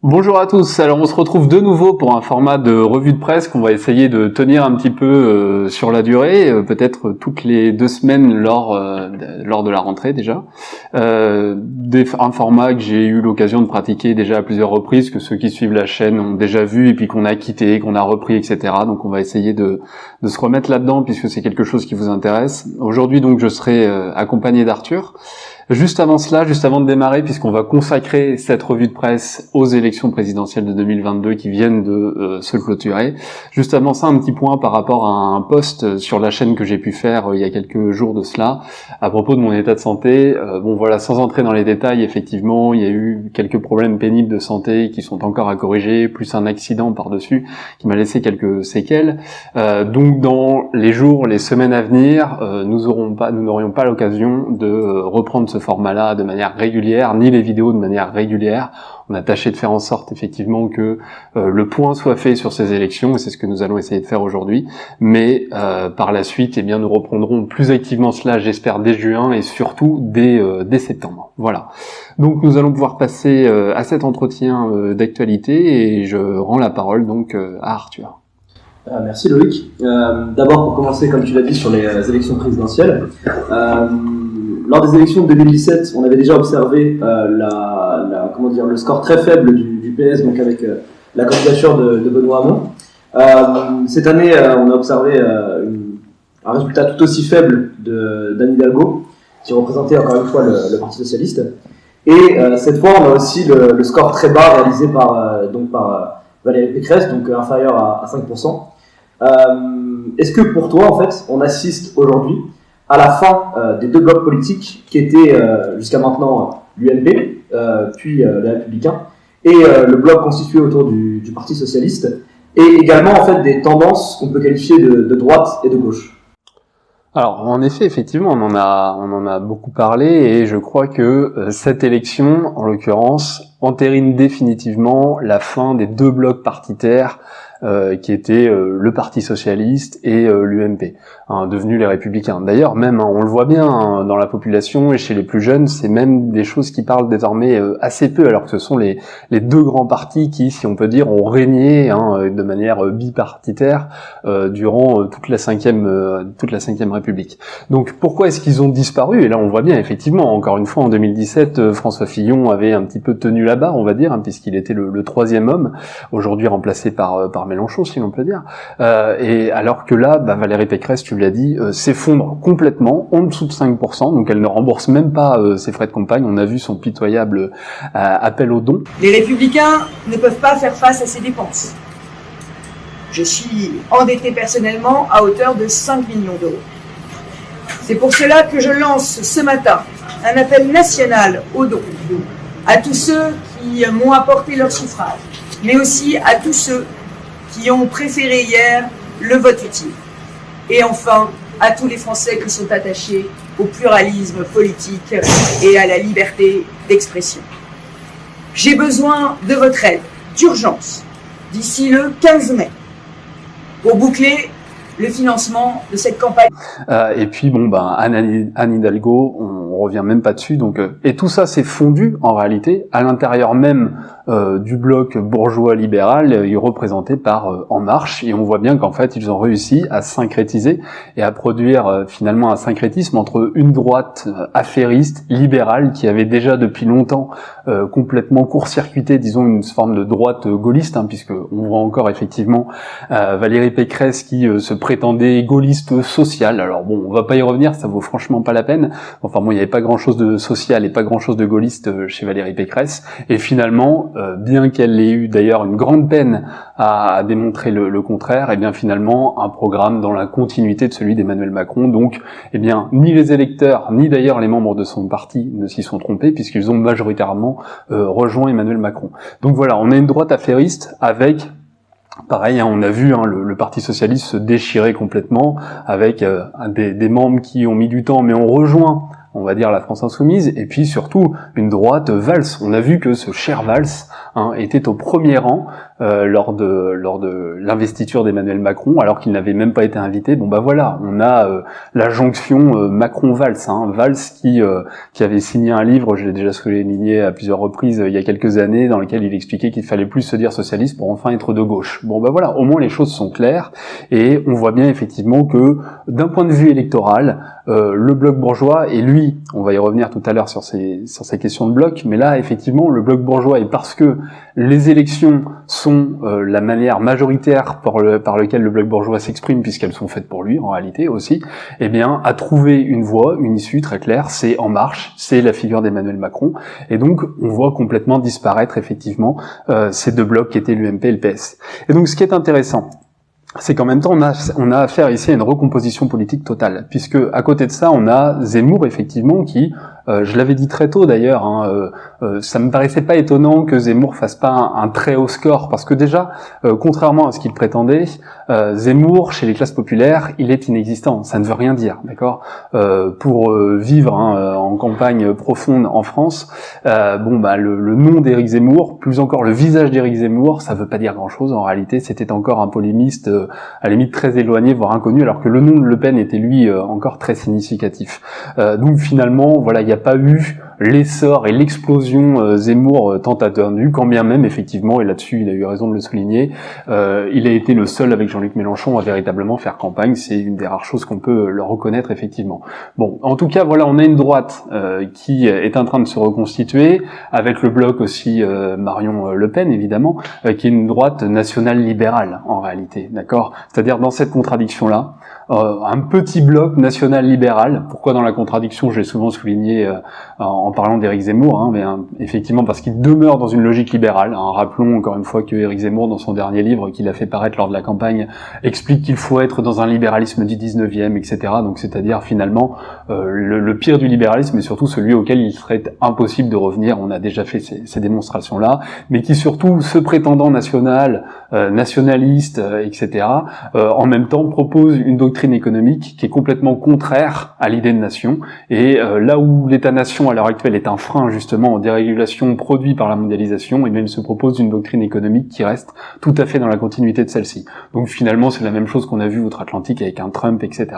Bonjour à tous, alors on se retrouve de nouveau pour un format de revue de presse qu'on va essayer de tenir un petit peu sur la durée, peut-être toutes les 2 semaines lors de la rentrée déjà. Un format que j'ai eu l'occasion de pratiquer déjà à plusieurs reprises, que ceux qui suivent la chaîne ont déjà vu et puis qu'on a quitté, qu'on a repris, etc. Donc on va essayer de se remettre là-dedans puisque c'est quelque chose qui vous intéresse. Aujourd'hui donc je serai accompagné d'Arthur. Juste avant cela, juste avant de démarrer, puisqu'on va consacrer cette revue de presse aux élections présidentielles de 2022 qui viennent de se clôturer. Juste avant ça, un petit point par rapport à un post sur la chaîne que j'ai pu faire il y a quelques jours de cela, à propos de mon état de santé. Bon voilà, sans entrer dans les détails, effectivement, il y a eu quelques problèmes pénibles de santé qui sont encore à corriger, plus un accident par-dessus qui m'a laissé quelques séquelles. Donc dans les jours, les semaines à venir, nous n'aurions pas l'occasion de reprendre ce format-là de manière régulière, ni les vidéos de manière régulière. On a tâché de faire en sorte effectivement que le point soit fait sur ces élections, et c'est ce que nous allons essayer de faire aujourd'hui. Mais par la suite, eh bien, nous reprendrons plus activement cela, j'espère, dès juin et surtout dès septembre. Voilà. Donc nous allons pouvoir passer à cet entretien d'actualité et je rends la parole donc à Arthur. Merci Loïc. D'abord pour commencer, comme tu l'as dit, sur les élections présidentielles. Lors des élections de 2017, on avait déjà observé le score très faible du PS, donc avec la candidature de Benoît Hamon. Cette année, on a observé un résultat tout aussi faible d'Anne Hidalgo, qui représentait encore une fois le Parti Socialiste. Et cette fois, on a aussi le score très bas réalisé par Valérie Pécresse, donc inférieur à 5%. Est-ce que pour toi, en fait, on assiste aujourd'hui à la fin des deux blocs politiques qui étaient jusqu'à maintenant l'UMP, puis les Républicains, et le bloc constitué autour du Parti Socialiste, et également en fait des tendances qu'on peut qualifier de droite et de gauche? Alors en effet, effectivement, on en a beaucoup parlé et je crois que cette élection, en l'occurrence, entérine définitivement la fin des deux blocs partitaires qui étaient le Parti Socialiste et l'UMP, devenus les Républicains. D'ailleurs, même, on le voit bien dans la population et chez les plus jeunes, c'est même des choses qui parlent désormais assez peu, alors que ce sont les deux grands partis qui, si on peut dire, ont régné de manière bipartitaire durant toute la cinquième République. Donc pourquoi est-ce qu'ils ont disparu? Et là on voit bien, effectivement, encore une fois en 2017, François Fillon avait un petit peu tenu la barre, on va dire, puisqu'il était le troisième homme, aujourd'hui remplacé par Mélenchon, si l'on peut dire. Et alors que là, Valérie Pécresse, tu l'as dit, s'effondre complètement, en dessous de 5%, donc elle ne rembourse même pas ses frais de campagne. On a vu son pitoyable appel aux dons. Les Républicains ne peuvent pas faire face à ces dépenses. Je suis endetté personnellement à hauteur de 5 millions d'euros. C'est pour cela que je lance ce matin un appel national aux dons à tous ceux qui m'ont apporté leur suffrage, mais aussi à tous ceux qui ont préféré hier le vote utile. Et enfin, à tous les Français qui sont attachés au pluralisme politique et à la liberté d'expression. J'ai besoin de votre aide, d'urgence, d'ici le 15 mai, pour boucler le financement de cette campagne. Et puis Anne Hidalgo, on revient même pas dessus. Donc et tout ça s'est fondu en réalité à l'intérieur même du bloc bourgeois libéral, représenté par En Marche, et on voit bien qu'en fait ils ont réussi à syncrétiser et à produire finalement un syncrétisme entre une droite affairiste, libérale, qui avait déjà depuis longtemps complètement court-circuité, disons, une forme de droite gaulliste, puisque on voit encore effectivement Valérie Pécresse qui se prétendait gaulliste social. Alors bon, on va pas y revenir, ça vaut franchement pas la peine. Enfin bon, il y avait pas grand-chose de social et pas grand-chose de gaulliste chez Valérie Pécresse, et finalement, bien qu'elle ait eu d'ailleurs une grande peine à démontrer le contraire, et bien finalement un programme dans la continuité de celui d'Emmanuel Macron. Donc, eh bien, ni les électeurs, ni d'ailleurs les membres de son parti ne s'y sont trompés, puisqu'ils ont majoritairement rejoint Emmanuel Macron. Donc voilà, on a une droite affairiste avec, pareil, on a vu le Parti Socialiste se déchirer complètement, avec des membres qui ont mis du temps, mais ont rejoint on va dire la France insoumise, et puis surtout une droite Valls. On a vu que ce cher Valls était au premier rang lors de l'investiture d'Emmanuel Macron, alors qu'il n'avait même pas été invité. Bon bah voilà, on a la jonction Macron-Valls, Valls qui avait signé un livre, je l'ai déjà souligné à plusieurs reprises il y a quelques années, dans lequel il expliquait qu'il fallait plus se dire socialiste pour enfin être de gauche. Bon bah voilà, au moins les choses sont claires, et on voit bien effectivement que d'un point de vue électoral, le bloc bourgeois, et lui, on va y revenir tout à l'heure sur ces questions de bloc, mais là effectivement le bloc bourgeois, et parce que les élections sont la manière majoritaire par lequel le bloc bourgeois s'exprime, puisqu'elles sont faites pour lui en réalité aussi, eh bien a trouvé une voie, une issue très claire, c'est En Marche, c'est la figure d'Emmanuel Macron, et donc on voit complètement disparaître effectivement ces deux blocs qui étaient l'UMP et le PS. Et donc ce qui est intéressant, c'est qu'en même temps on a affaire ici à une recomposition politique totale, puisque à côté de ça on a Zemmour effectivement qui, je l'avais dit très tôt d'ailleurs, ça me paraissait pas étonnant que Zemmour fasse pas un très haut score, parce que déjà, contrairement à ce qu'il prétendait, Zemmour chez les classes populaires, il est inexistant, ça ne veut rien dire, d'accord. Pour vivre en campagne profonde en France, le nom d'Éric Zemmour, plus encore le visage d'Éric Zemmour, ça veut pas dire grand-chose en réalité. C'était encore un polémiste à la limite très éloigné, voire inconnu, alors que le nom de Le Pen était lui encore très significatif. Donc finalement, voilà, il n'y a pas eu l'essor et l'explosion Zemmour tant attendu, quand bien même effectivement, et là-dessus il a eu raison de le souligner, il a été le seul avec Jean-Luc Mélenchon à véritablement faire campagne. C'est une des rares choses qu'on peut le reconnaître effectivement. Bon, en tout cas voilà, on a une droite qui est en train de se reconstituer, avec le bloc aussi Marion Le Pen évidemment, qui est une droite nationale libérale en réalité, d'accord. C'est-à-dire dans cette contradiction-là, un petit bloc national libéral. Pourquoi dans la contradiction? J'ai souvent souligné en parlant d'Éric Zemmour, mais effectivement parce qu'il demeure dans une logique libérale. Rappelons encore une fois que Éric Zemmour, dans son dernier livre qu'il a fait paraître lors de la campagne, explique qu'il faut être dans un libéralisme du 19e, etc. Donc c'est-à-dire finalement le pire du libéralisme, et surtout celui auquel il serait impossible de revenir. On a déjà fait ces démonstrations-là, mais qui surtout, se prétendant national, nationaliste, etc., en même temps propose une doctrine économique qui est complètement contraire à l'idée de nation. Et là où l'État-nation à l'heure actuelle est un frein justement aux dérégulations produites par la mondialisation, et bien il se propose une doctrine économique qui reste tout à fait dans la continuité de celle-ci. Donc finalement c'est la même chose qu'on a vu outre-Atlantique avec un Trump, etc.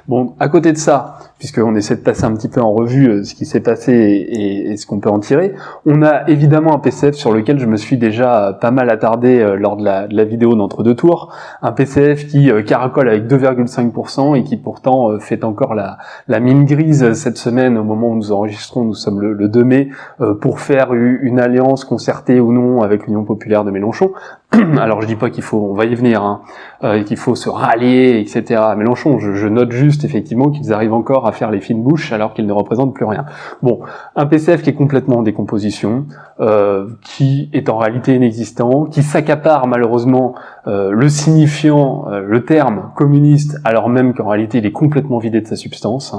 Bon, à côté de ça, puisqu'on essaie de passer un petit peu en revue ce qui s'est passé et ce qu'on peut en tirer, on a évidemment un PCF sur lequel je me suis déjà pas mal attardé lors de la vidéo d'entre-deux tours, un PCF qui caracole avec 2,5% et qui pourtant fait encore la mine grise cette semaine au moment où nous enregistrons, nous sommes le 2 mai, pour faire une alliance concertée ou non avec l'Union populaire de Mélenchon. Alors je dis pas qu'il faut, on va y venir, qu'il faut se rallier, etc. à Mélenchon. Je note juste effectivement qu'ils arrivent encore à faire les fines bouches alors qu'ils ne représentent plus rien. Bon, un PCF qui est complètement en décomposition, qui est en réalité inexistant, qui s'accapare malheureusement le signifiant, le terme communiste, alors même qu'en réalité il est complètement vidé de sa substance.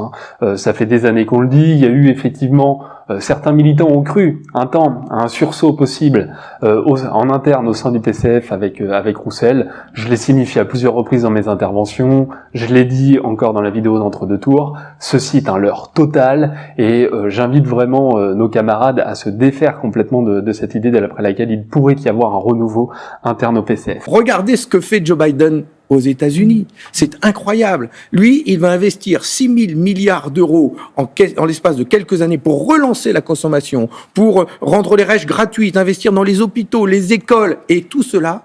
Ça fait des années qu'on le dit. Il y a eu effectivement certains militants ont cru un temps à un sursaut possible en interne au sein du PCF avec Roussel. Je l'ai signifié à plusieurs reprises dans mes interventions, je l'ai dit encore dans la vidéo d'entre-deux tours, ceci est un leurre total, et j'invite vraiment nos camarades à se défaire complètement de cette idée d'après laquelle il pourrait y avoir un renouveau interne au PCF. Regardez ce que fait Joe Biden aux États-Unis. C'est incroyable. Lui, il va investir 6 000 milliards d'euros en l'espace de quelques années pour relancer la consommation, pour rendre les rèches gratuites, investir dans les hôpitaux, les écoles, et tout cela,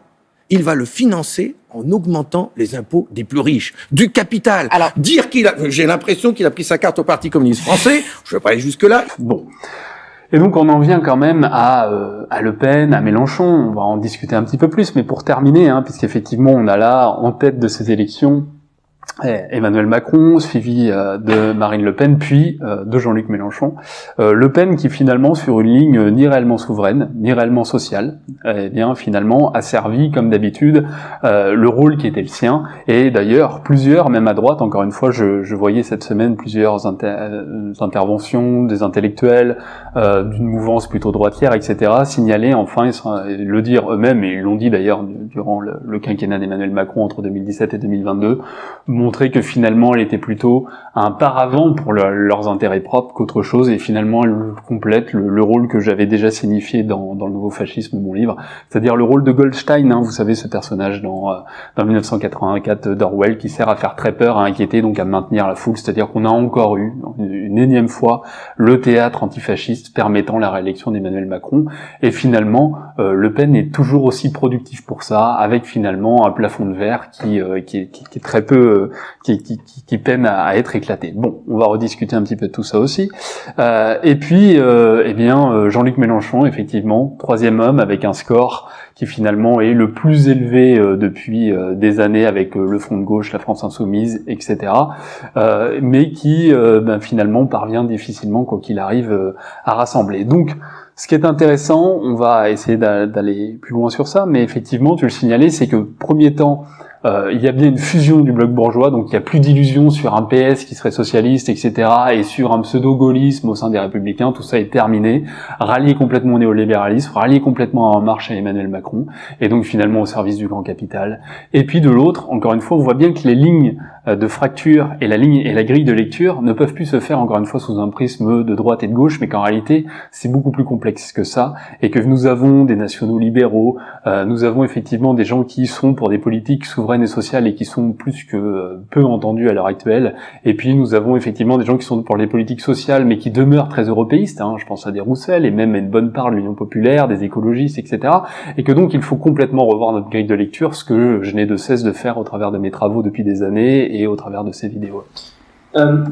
il va le financer en augmentant les impôts des plus riches, du capital. Alors, dire j'ai l'impression qu'il a pris sa carte au Parti communiste français, je ne vais pas aller jusque-là. Bon. Et donc on en vient quand même à Le Pen, à Mélenchon. On va en discuter un petit peu plus, mais pour terminer, puisqu'effectivement on a là en tête de ces élections Emmanuel Macron, suivi de Marine Le Pen, puis de Jean-Luc Mélenchon. Le Pen qui finalement, sur une ligne ni réellement souveraine, ni réellement sociale, finalement a servi, comme d'habitude, le rôle qui était le sien. Et d'ailleurs, plusieurs, même à droite, encore une fois, je voyais cette semaine plusieurs interventions des intellectuels, d'une mouvance plutôt droitière, etc., signaler enfin, et le dire eux-mêmes, et ils l'ont dit d'ailleurs durant le quinquennat d'Emmanuel Macron entre 2017 et 2022, montrer que finalement elle était plutôt un paravent pour leurs intérêts propres qu'autre chose, et finalement elle complète le rôle que j'avais déjà signifié dans le Nouveau Fascisme, mon livre, c'est-à-dire le rôle de Goldstein, vous savez, ce personnage dans 1984 d'Orwell, qui sert à faire très peur, à inquiéter, donc à maintenir la foule, c'est-à-dire qu'on a encore eu une énième fois le théâtre antifasciste permettant la réélection d'Emmanuel Macron, et finalement Le Pen est toujours aussi productif pour ça, avec finalement un plafond de verre qui est très peu, qui peine à être éclaté. Bon, on va rediscuter un petit peu de tout ça aussi. Et puis, Jean-Luc Mélenchon, effectivement, troisième homme avec un score qui finalement est le plus élevé depuis des années avec le Front de gauche, la France Insoumise, etc. Mais qui finalement parvient difficilement, quoi qu'il arrive, à rassembler. Donc, ce qui est intéressant, on va essayer d'aller plus loin sur ça, mais effectivement, tu le signalais, c'est que premier temps, il y a bien une fusion du bloc bourgeois, donc il n'y a plus d'illusions sur un PS qui serait socialiste, etc., et sur un pseudo-gaullisme au sein des Républicains, tout ça est terminé, rallié complètement au néolibéralisme, rallié complètement à En Marche et Emmanuel Macron, et donc finalement au service du grand capital. Et puis de l'autre, encore une fois, on voit bien que les lignes de fracture et la grille de lecture ne peuvent plus se faire, encore une fois, sous un prisme de droite et de gauche, mais qu'en réalité, c'est beaucoup plus complexe que ça, et que nous avons des nationaux libéraux, nous avons effectivement des gens qui sont pour des politiques souveraines et sociales et qui sont plus que peu entendus à l'heure actuelle, et puis nous avons effectivement des gens qui sont pour les politiques sociales, mais qui demeurent très européistes, je pense à des Roussel, et même à une bonne part de l'Union populaire, des écologistes, etc., et que donc il faut complètement revoir notre grille de lecture, ce que je n'ai de cesse de faire au travers de mes travaux depuis des années, et au travers de ces vidéos.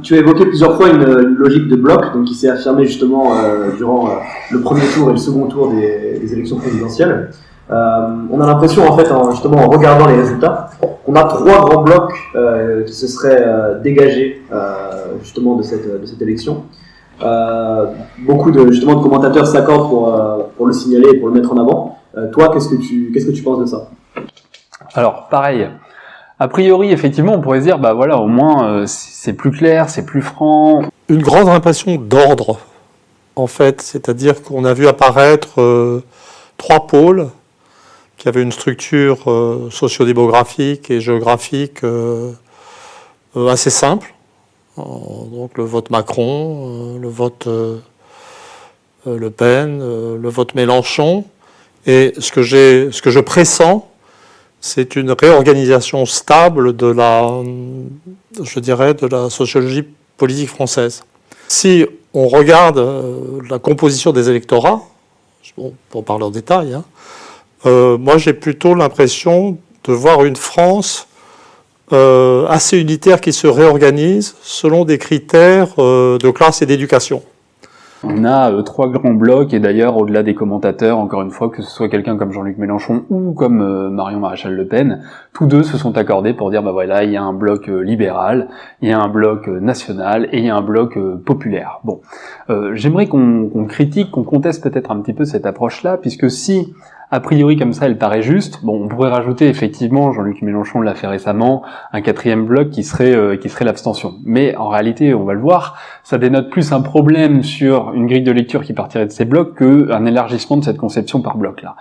Tu as évoqué plusieurs fois une logique de bloc, donc qui s'est affirmée justement durant le premier tour et le second tour des élections présidentielles. On a l'impression, en fait, justement en regardant les résultats, qu'on a trois grands blocs qui se seraient dégagés justement de cette élection. Beaucoup de commentateurs s'accordent pour le signaler et pour le mettre en avant. Toi, qu'est-ce que tu penses de ça? Alors, pareil. A priori, effectivement, on pourrait se dire, au moins, c'est plus clair, c'est plus franc. Une grande impression d'ordre, en fait, c'est-à-dire qu'on a vu apparaître trois pôles qui avaient une structure sociodémographique et géographique assez simple. Donc le vote Macron, le vote Le Pen, le vote Mélenchon. Et ce que je pressens, c'est une réorganisation stable de la sociologie politique française. Si on regarde la composition des électorats, pour parler en détail, moi j'ai plutôt l'impression de voir une France assez unitaire qui se réorganise selon des critères de classe et d'éducation. On a trois grands blocs, et d'ailleurs, au-delà des commentateurs, encore une fois, que ce soit quelqu'un comme Jean-Luc Mélenchon ou comme Marion Maréchal Le Pen, tous deux se sont accordés pour dire, il y a un bloc libéral, il y a un bloc national, et il y a un bloc populaire. Bon, j'aimerais qu'on critique, qu'on conteste peut-être un petit peu cette approche-là, puisque si, a priori, comme ça, elle paraît juste, on pourrait rajouter, effectivement, Jean-Luc Mélenchon l'a fait récemment, un quatrième bloc qui serait l'abstention. Mais en réalité, on va le voir, ça dénote plus un problème sur une grille de lecture qui partirait de ces blocs qu'un élargissement de cette conception par bloc-là.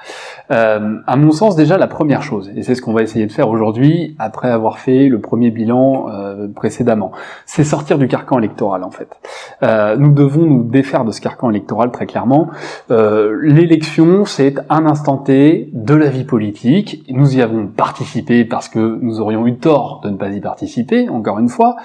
À mon sens, déjà, la première chose, et c'est ce qu'on va essayer de faire aujourd'hui, après avoir fait le premier bilan précédemment, c'est sortir du carcan électoral, en fait. Nous devons nous défaire de ce carcan électoral, très clairement. L'élection, c'est un instant T de la vie politique. Nous y avons participé parce que nous aurions eu tort de ne pas y participer, encore une fois,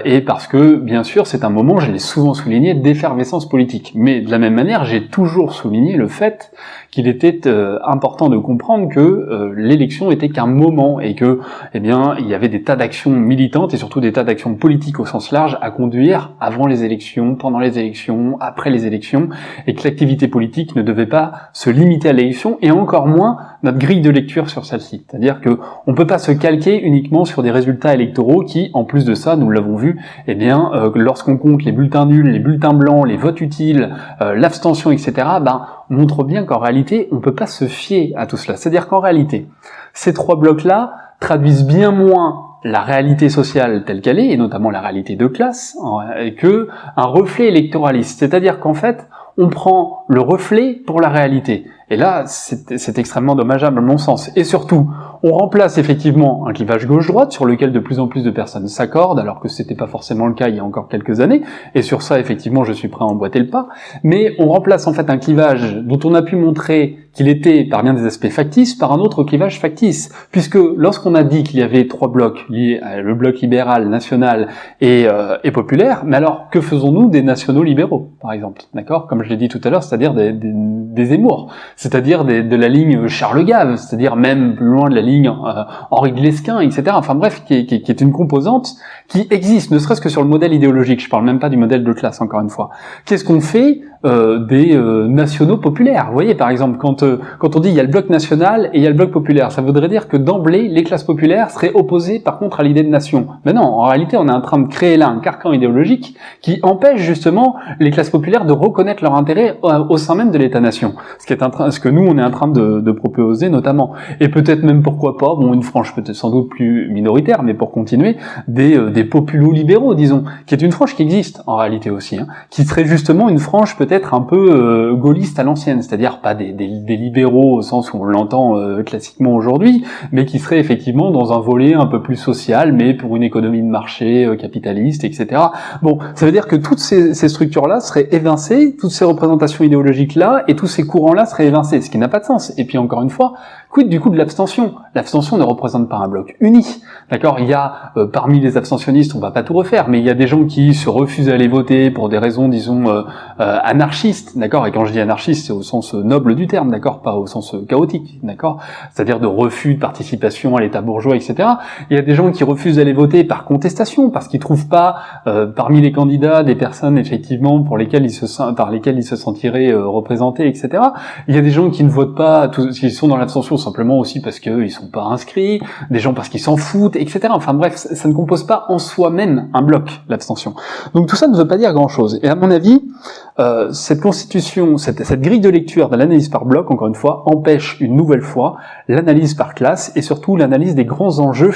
et parce que, bien sûr, c'est un moment, je l'ai souvent souligné, d'effervescence politique. Mais de la même manière, j'ai toujours souligné le fait qu'il était important de comprendre que l'élection était qu'un moment, et que, il y avait des tas d'actions militantes et surtout des tas d'actions politiques au sens large à conduire avant les élections, pendant les élections, après les élections, et que l'activité politique ne devait pas se limiter à l'élection, et encore moins notre grille de lecture sur celle-ci. C'est-à-dire que on peut pas se calquer uniquement sur des résultats électoraux qui, en plus de ça, nous l'avons vu, lorsqu'on compte les bulletins nuls, les bulletins blancs, les votes utiles, l'abstention, etc., montre bien qu'en réalité, on peut pas se fier à tout cela. C'est-à-dire qu'en réalité, ces trois blocs-là traduisent bien moins la réalité sociale telle qu'elle est, et notamment la réalité de classe, que un reflet électoraliste. C'est-à-dire qu'en fait, on prend le reflet pour la réalité. Et là, c'est extrêmement dommageable à mon sens. Et surtout, on remplace effectivement un clivage gauche-droite sur lequel de plus en plus de personnes s'accordent, alors que c'était pas forcément le cas il y a encore quelques années, et sur ça, effectivement, je suis prêt à emboîter le pas, mais on remplace en fait un clivage dont on a pu montrer qu'il était, par bien des aspects factices, par un autre clivage factice, puisque lorsqu'on a dit qu'il y avait trois blocs liés, le bloc libéral, national et populaire, mais alors que faisons-nous des nationaux libéraux, par exemple, d'accord, comme je l'ai dit tout à l'heure, c'est-à-dire des Zemmour, c'est-à-dire de la ligne Charles Gave, c'est-à-dire même plus loin de la ligne Henri de Lesquen, etc. Enfin bref, qui est une composante qui existe, ne serait-ce que sur le modèle idéologique. Je parle même pas du modèle de classe, encore une fois. Qu'est-ce qu'on fait des nationaux populaires? Vous voyez, par exemple, quand on dit il y a le bloc national et il y a le bloc populaire, ça voudrait dire que d'emblée, les classes populaires seraient opposées, par contre, à l'idée de nation. Mais non, en réalité, on est en train de créer là un carcan idéologique qui empêche justement les classes populaires de reconnaître leur intérêt au sein même de l'État-nation. Ce que nous, on est en train de proposer notamment. Et peut-être même, pourquoi pas, bon, une frange peut-être sans doute plus minoritaire, mais pour continuer, des populo-libéraux, disons, qui est une frange qui existe en réalité aussi, hein, qui serait justement une frange peut-être un peu gaulliste à l'ancienne, c'est-à-dire pas des libéraux au sens où on l'entend classiquement aujourd'hui, mais qui serait effectivement dans un volet un peu plus social, mais pour une économie de marché capitaliste, etc. Bon, ça veut dire que toutes ces structures-là seraient évincées, toutes ces représentations idéologiques-là, et tous ces courants-là seraient évincés, ce qui n'a pas de sens. Et puis encore une fois, quid du coup de l'abstention? L'abstention ne représente pas un bloc uni, d'accord? Il y a, parmi les abstentionnistes, on va pas tout refaire, mais il y a des gens qui se refusent à aller voter pour des raisons, disons, anarchistes, d'accord? Et quand je dis anarchiste, c'est au sens noble du terme, d'accord? Pas au sens chaotique, d'accord? C'est-à-dire de refus de participation à l'État bourgeois, etc. Il y a des gens qui refusent d'aller voter par contestation, parce qu'ils trouvent pas, parmi les candidats, des personnes, effectivement, par lesquelles ils se sentiraient représentés, etc. Il y a des gens qui ne votent pas, qui sont dans l'abstention simplement aussi parce qu'ils sont pas inscrits, des gens parce qu'ils s'en foutent, etc. Enfin bref, ça ne compose pas en soi-même un bloc, l'abstention. Donc tout ça ne veut pas dire grand-chose. Et à mon avis, cette constitution, cette grille de lecture de l'analyse par bloc, encore une fois, empêche une nouvelle fois l'analyse par classe et surtout l'analyse des grands enjeux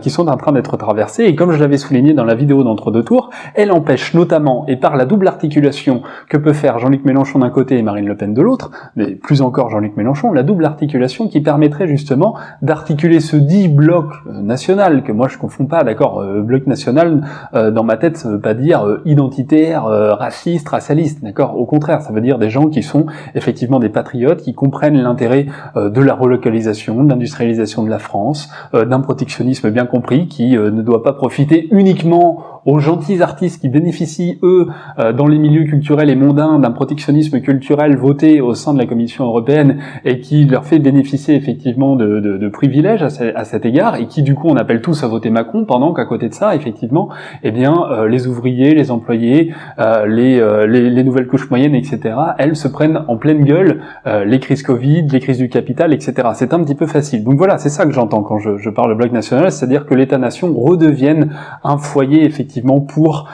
qui sont en train d'être traversés. Et comme je l'avais souligné dans la vidéo d'entre-deux tours, elle empêche notamment, et par la double articulation que peut faire Jean-Luc Mélenchon d'un côté et Marine Le Pen de l'autre, mais plus encore Jean-Luc Mélenchon, la double articulation qui permettrait justement d'articuler ce dit bloc national, que moi je confonds pas, d'accord, bloc national, dans ma tête, ça veut pas dire identitaire, raciste, racialiste, d'accord, au contraire, ça veut dire des gens qui sont effectivement des patriotes, qui comprennent l'intérêt de la relocalisation, de l'industrialisation de la France, d'un protectionnisme bien compris, qui ne doit pas profiter uniquement aux gentils artistes qui bénéficient, eux, dans les milieux culturels et mondains, d'un protectionnisme culturel voté au sein de la Commission européenne et qui leur fait bénéficier effectivement de privilèges à cet égard, et qui du coup on appelle tous à voter Macron, pendant qu'à côté de ça, effectivement, eh bien, les ouvriers, les employés, les nouvelles couches moyennes, etc., elles se prennent en pleine gueule les crises Covid, les crises du capital, etc. C'est un petit peu facile. Donc voilà, c'est ça que j'entends quand je parle de bloc national, c'est-à-dire que l'État-nation redevienne un foyer, effectivement, pour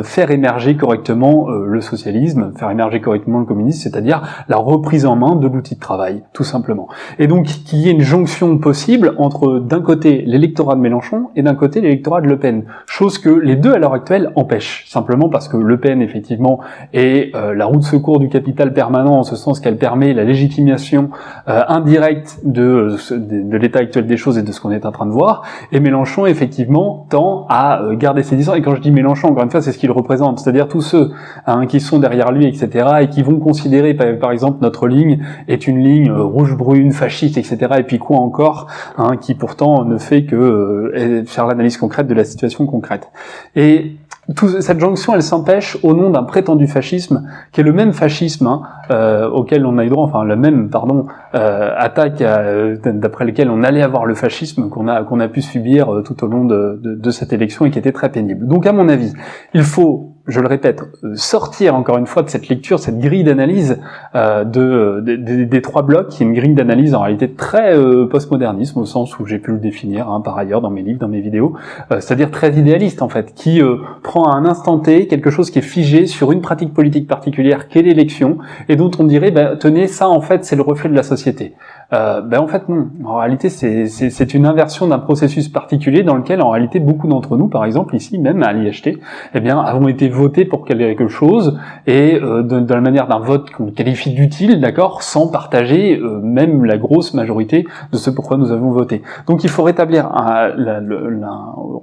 faire émerger correctement le socialisme, faire émerger correctement le communisme, c'est-à-dire la reprise en main de l'outil de travail, tout simplement. Et donc qu'il y ait une jonction possible entre d'un côté l'électorat de Mélenchon et d'un côté l'électorat de Le Pen, chose que les deux à l'heure actuelle empêchent, simplement parce que Le Pen effectivement est la roue de secours du capital permanent, en ce sens qu'elle permet la légitimation indirecte de l'état actuel des choses et de ce qu'on est en train de voir, et Mélenchon effectivement tend à garder ses distances. Et quand je dis Mélenchon, encore une fois, c'est ce qu'il représente, c'est-à-dire tous ceux qui sont derrière lui, etc., et qui vont considérer, par exemple, notre ligne est une ligne rouge-brune, fasciste, etc., et puis quoi encore, qui pourtant ne fait que faire l'analyse concrète de la situation concrète. Et cette jonction, elle s'empêche au nom d'un prétendu fascisme, qui est le même fascisme auquel on a eu droit, enfin la même, attaque d'après lequel on allait avoir le fascisme qu'on a pu subir tout au long de cette élection et qui était très pénible. Donc à mon avis, il faut, je le répète, sortir encore une fois de cette lecture, cette grille d'analyse des trois blocs, qui est une grille d'analyse en réalité très postmodernisme, au sens où j'ai pu le définir par ailleurs dans mes livres, dans mes vidéos, c'est-à-dire très idéaliste en fait, qui prend à un instant T quelque chose qui est figé sur une pratique politique particulière qu'est l'élection, et dont on dirait, tenez, ça en fait c'est le reflet de la société. En fait non, en réalité c'est une inversion d'un processus particulier dans lequel en réalité beaucoup d'entre nous, par exemple ici même à l'IHT, avons été voter pour quelque chose et de la manière d'un vote qu'on qualifie d'utile, d'accord, sans partager même la grosse majorité de ce pourquoi nous avons voté. Donc il faut rétablir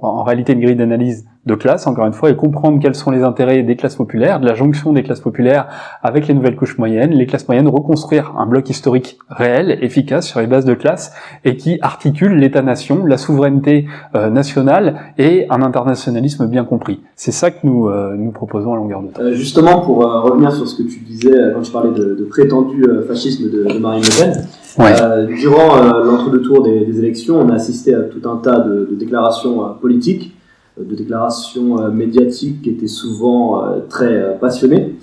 en réalité une grille d'analyse de classe, encore une fois, et comprendre quels sont les intérêts des classes populaires, de la jonction des classes populaires avec les nouvelles couches moyennes, les classes moyennes, reconstruire un bloc historique réel, efficace, sur les bases de classe, et qui articule l'État-nation, la souveraineté nationale et un internationalisme bien compris. C'est ça que nous proposons à longueur de temps. Justement, pour revenir sur ce que tu disais quand tu parlais de prétendu fascisme de Marine Le Pen, ouais. Durant l'entre-deux tours des élections, on a assisté à tout un tas de déclarations politiques, de déclarations médiatiques qui étaient souvent très passionnées.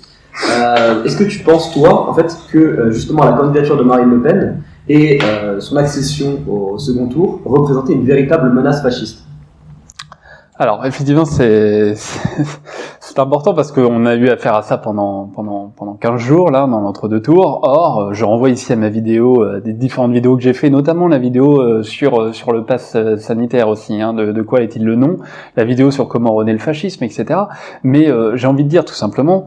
Est-ce que tu penses, toi, en fait, que justement la candidature de Marine Le Pen et son accession au second tour représentaient une véritable menace fasciste? Alors, effectivement, c'est important parce qu'on a eu affaire à ça pendant 15 jours, là, dans l'entre-deux tours. Or, je renvoie ici à ma vidéo, des différentes vidéos que j'ai fait, notamment la vidéo sur le pass sanitaire aussi, hein, de quoi est-il le nom, la vidéo sur comment renaît le fascisme, etc. Mais j'ai envie de dire tout simplement,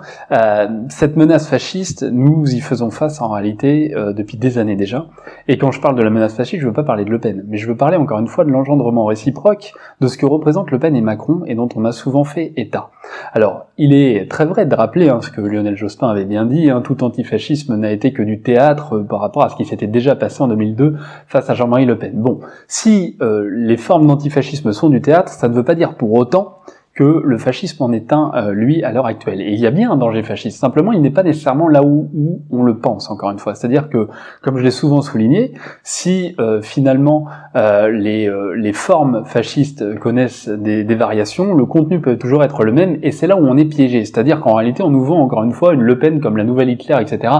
cette menace fasciste, nous y faisons face en réalité depuis des années déjà. Et quand je parle de la menace fasciste, je veux pas parler de Le Pen, mais je veux parler encore une fois de l'engendrement réciproque de ce que représente Le Pen et Macron, et dont on a souvent fait état. Alors, il est très vrai de rappeler ce que Lionel Jospin avait bien dit, tout antifascisme n'a été que du théâtre par rapport à ce qui s'était déjà passé en 2002 face à Jean-Marie Le Pen. Bon, si les formes d'antifascisme sont du théâtre, ça ne veut pas dire pour autant que le fascisme en est un, lui, à l'heure actuelle. Et il y a bien un danger fasciste, simplement il n'est pas nécessairement là où on le pense, encore une fois. C'est-à-dire que, comme je l'ai souvent souligné, si finalement les formes fascistes connaissent des variations, le contenu peut toujours être le même, et c'est là où on est piégé. C'est-à-dire qu'en réalité, on nous vend encore une fois une Le Pen comme la nouvelle Hitler, etc.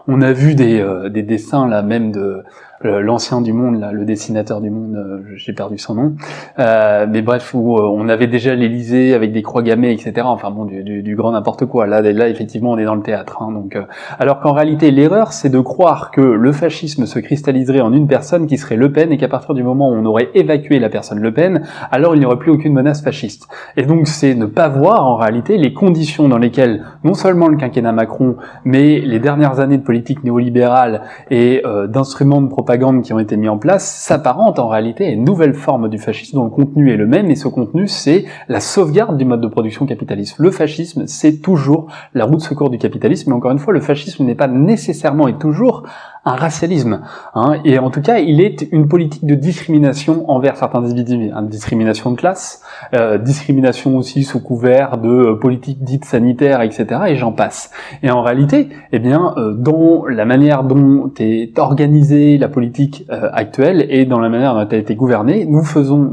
On a vu des dessins là même de l'ancien du Monde, là, le dessinateur du Monde, j'ai perdu son nom, mais bref, où on avait déjà l'Élysée avec des croix gammées, etc. Enfin bon, du grand n'importe quoi. Là, effectivement, on est dans le théâtre. Donc, alors qu'en réalité, l'erreur, c'est de croire que le fascisme se cristalliserait en une personne qui serait Le Pen, et qu'à partir du moment où on aurait évacué la personne Le Pen, alors il n'y aurait plus aucune menace fasciste. Et donc, c'est ne pas voir en réalité les conditions dans lesquelles non seulement le quinquennat Macron, mais les dernières années de politique néolibérale et d'instruments de propagande qui ont été mis en place s'apparentent en réalité à une nouvelle forme du fascisme dont le contenu est le même, et ce contenu, c'est la sauvegarde du mode de production capitaliste. Le fascisme, c'est toujours la roue de secours du capitalisme, mais encore une fois, le fascisme n'est pas nécessairement et toujours un racialisme, et en tout cas, il est une politique de discrimination envers certains individus, une discrimination de classe, discrimination aussi sous couvert de politique dite sanitaire, etc., et j'en passe. Et en réalité, eh bien, dans la manière dont est organisée la politique actuelle et dans la manière dont elle a été gouvernée, nous faisons,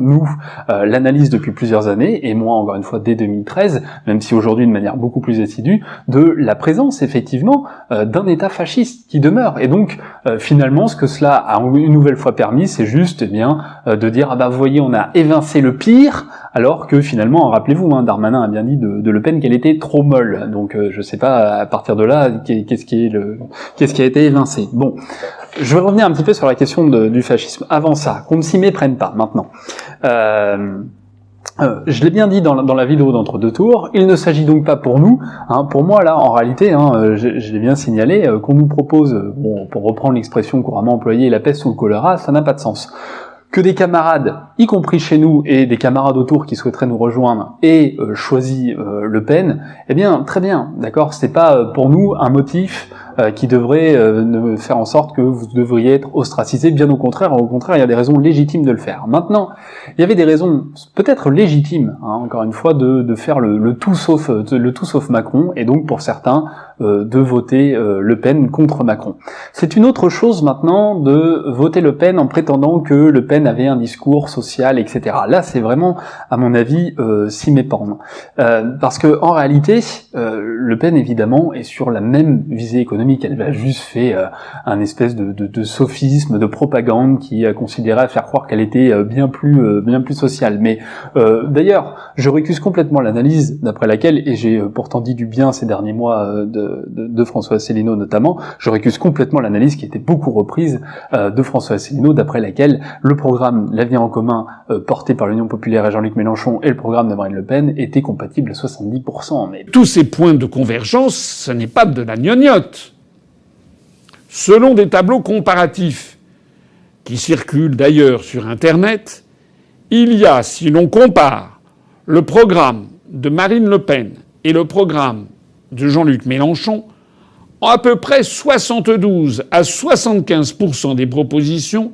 l'analyse depuis plusieurs années, et moi, encore une fois, dès 2013, même si aujourd'hui de manière beaucoup plus assidue, de la présence, effectivement, d'un État fasciste qui demeure. Et donc, finalement, ce que cela a une nouvelle fois permis, c'est juste, de dire, vous voyez, on a évincé le pire, alors que finalement, rappelez-vous, Darmanin a bien dit de Le Pen qu'elle était trop molle. Donc, je sais pas, à partir de là, qu'est-ce qui a été évincé. Bon. Je vais revenir un petit peu sur la question du fascisme. Avant ça, qu'on ne s'y méprenne pas, maintenant. Je l'ai bien dit dans la vidéo d'entre-deux tours, il ne s'agit donc pas pour nous, pour moi là, en réalité, je l'ai bien signalé, qu'on nous propose, pour reprendre l'expression couramment employée, la peste ou le choléra, ça n'a pas de sens. Que des camarades, y compris chez nous, et des camarades autour qui souhaiteraient nous rejoindre, aient choisi Le Pen, eh bien, très bien, d'accord, c'est pas pour nous un motif qui devrait faire en sorte que vous devriez être ostracisé, bien au contraire, il y a des raisons légitimes de le faire. Maintenant, il y avait des raisons peut-être légitimes, encore une fois, de faire le tout sauf Macron, et donc pour certains, de voter Le Pen contre Macron. C'est une autre chose maintenant de voter Le Pen en prétendant que Le Pen avait un discours social, etc. Là, c'est vraiment, à mon avis, s'y méprendre. Parce que en réalité, Le Pen, évidemment, est sur la même visée économique économique, elle a juste fait un espèce de sophisme, de propagande qui considérait à faire croire qu'elle était bien plus sociale. Mais d'ailleurs, je récuse complètement l'analyse d'après laquelle, et j'ai pourtant dit du bien ces derniers mois de François Asselineau notamment, je récuse complètement l'analyse qui était beaucoup reprise de François Asselineau, d'après laquelle le programme L'Avenir en commun porté par l'Union populaire et Jean-Luc Mélenchon et le programme de Marine Le Pen étaient compatibles à 70%. Mais tous ces points de convergence, ce n'est pas de la gnognotte. Selon des tableaux comparatifs qui circulent d'ailleurs sur Internet, il y a, si l'on compare le programme de Marine Le Pen et le programme de Jean-Luc Mélenchon, à peu près 72 à 75% des propositions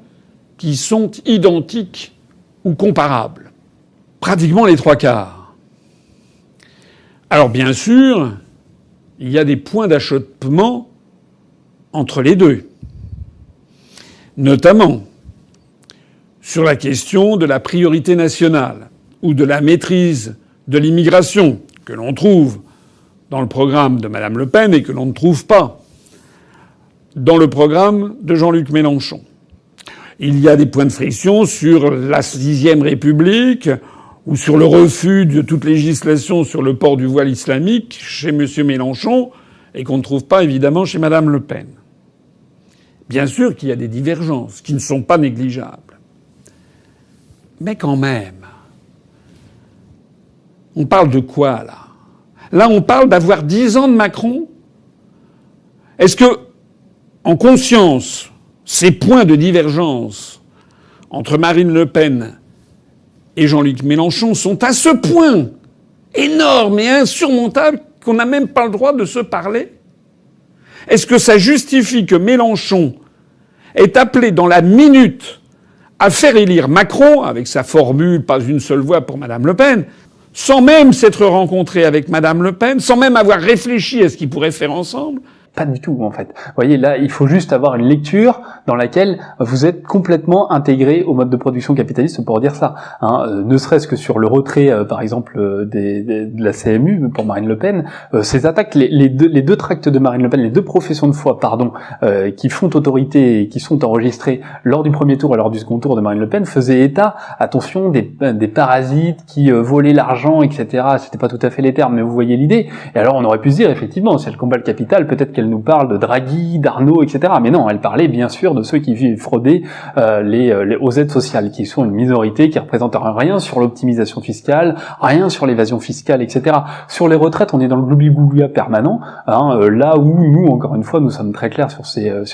qui sont identiques ou comparables. Pratiquement les trois quarts. Alors bien sûr, il y a des points d'achoppement entre les deux. Notamment sur la question de la priorité nationale ou de la maîtrise de l'immigration que l'on trouve dans le programme de Madame Le Pen et que l'on ne trouve pas dans le programme de Jean-Luc Mélenchon. Il y a des points de friction sur la 6e République ou sur le refus de toute législation sur le port du voile islamique chez M. Mélenchon et qu'on ne trouve pas évidemment chez Madame Le Pen. Bien sûr qu'il y a des divergences qui ne sont pas négligeables. Mais quand même, on parle de quoi là ? Là, on parle d'avoir 10 ans de Macron. Est-ce que, en conscience, ces points de divergence entre Marine Le Pen et Jean-Luc Mélenchon sont à ce point énormes et insurmontables qu'on n'a même pas le droit de se parler ? Est-ce que ça justifie que Mélenchon est appelé dans la minute à faire élire Macron, avec sa formule « pas une seule voix pour Madame Le Pen », sans même s'être rencontré avec Madame Le Pen, sans même avoir réfléchi à ce qu'ils pourraient faire ensemble? Pas du tout, en fait. Vous voyez, là, il faut juste avoir une lecture dans laquelle vous êtes complètement intégré au mode de production capitaliste pour dire ça. Ne serait-ce que sur le retrait, par exemple, de la CMU pour Marine Le Pen, ces attaques, les deux tracts de Marine Le Pen, les deux professions de foi, qui font autorité et qui sont enregistrées lors du premier tour et lors du second tour de Marine Le Pen, faisaient état, attention, des parasites qui volaient l'argent, etc. C'était pas tout à fait les termes, mais vous voyez l'idée. Et alors, on aurait pu se dire, effectivement, si elle combat le capital, peut-être qu'elle nous parle de Draghi, d'Arnaud, etc. Mais non, elle parlait bien sûr de ceux qui fraudaient aux aides sociales, qui sont une minorité, qui représentent rien sur l'optimisation fiscale, rien sur l'évasion fiscale, etc. Sur les retraites, on est dans le gloubi-boubia permanent, là où nous, encore une fois, nous sommes très clairs sur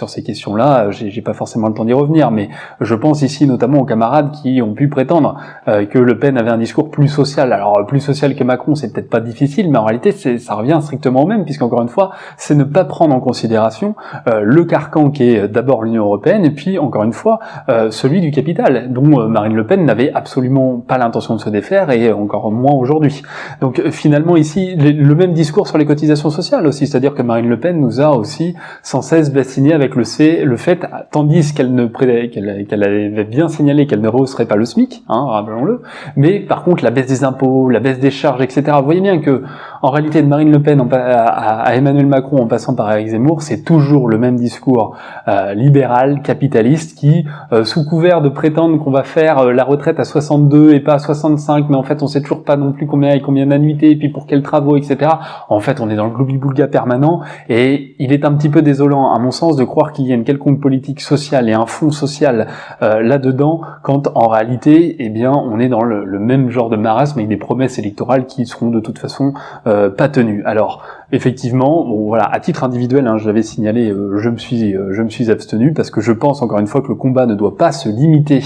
ces questions-là. J'ai pas forcément le temps d'y revenir, mais je pense ici notamment aux camarades qui ont pu prétendre que Le Pen avait un discours plus social. Alors, plus social que Macron, c'est peut-être pas difficile, mais en réalité, ça revient strictement au même, puisqu'encore une fois, c'est ne pas prendre en considération le carcan qui est d'abord l'Union européenne et puis encore une fois celui du capital dont Marine Le Pen n'avait absolument pas l'intention de se défaire et encore moins aujourd'hui. Donc finalement ici le même discours sur les cotisations sociales aussi, c'est-à-dire que Marine Le Pen nous a aussi sans cesse bassiné avec le fait, tandis qu'elle avait bien signalé qu'elle ne rehausserait pas le SMIC, rappelons-le, mais par contre la baisse des impôts, la baisse des charges, etc. Vous voyez bien que en réalité de Marine Le Pen à Emmanuel Macron en passant par Éric Zemmour, c'est toujours le même discours libéral, capitaliste, qui, sous couvert de prétendre qu'on va faire la retraite à 62 et pas à 65, mais en fait on sait toujours pas non plus combien d'annuités, et puis pour quels travaux, etc. En fait, on est dans le gloubi-boulga permanent, et il est un petit peu désolant, à mon sens, de croire qu'il y a une quelconque politique sociale et un fond social là-dedans, quand en réalité, eh bien, on est dans le même genre de marasme avec des promesses électorales qui seront de toute façon pas tenues. Alors, effectivement, bon voilà, à titre individuel, je l'avais signalé, je me suis abstenu parce que je pense encore une fois que le combat ne doit pas se limiter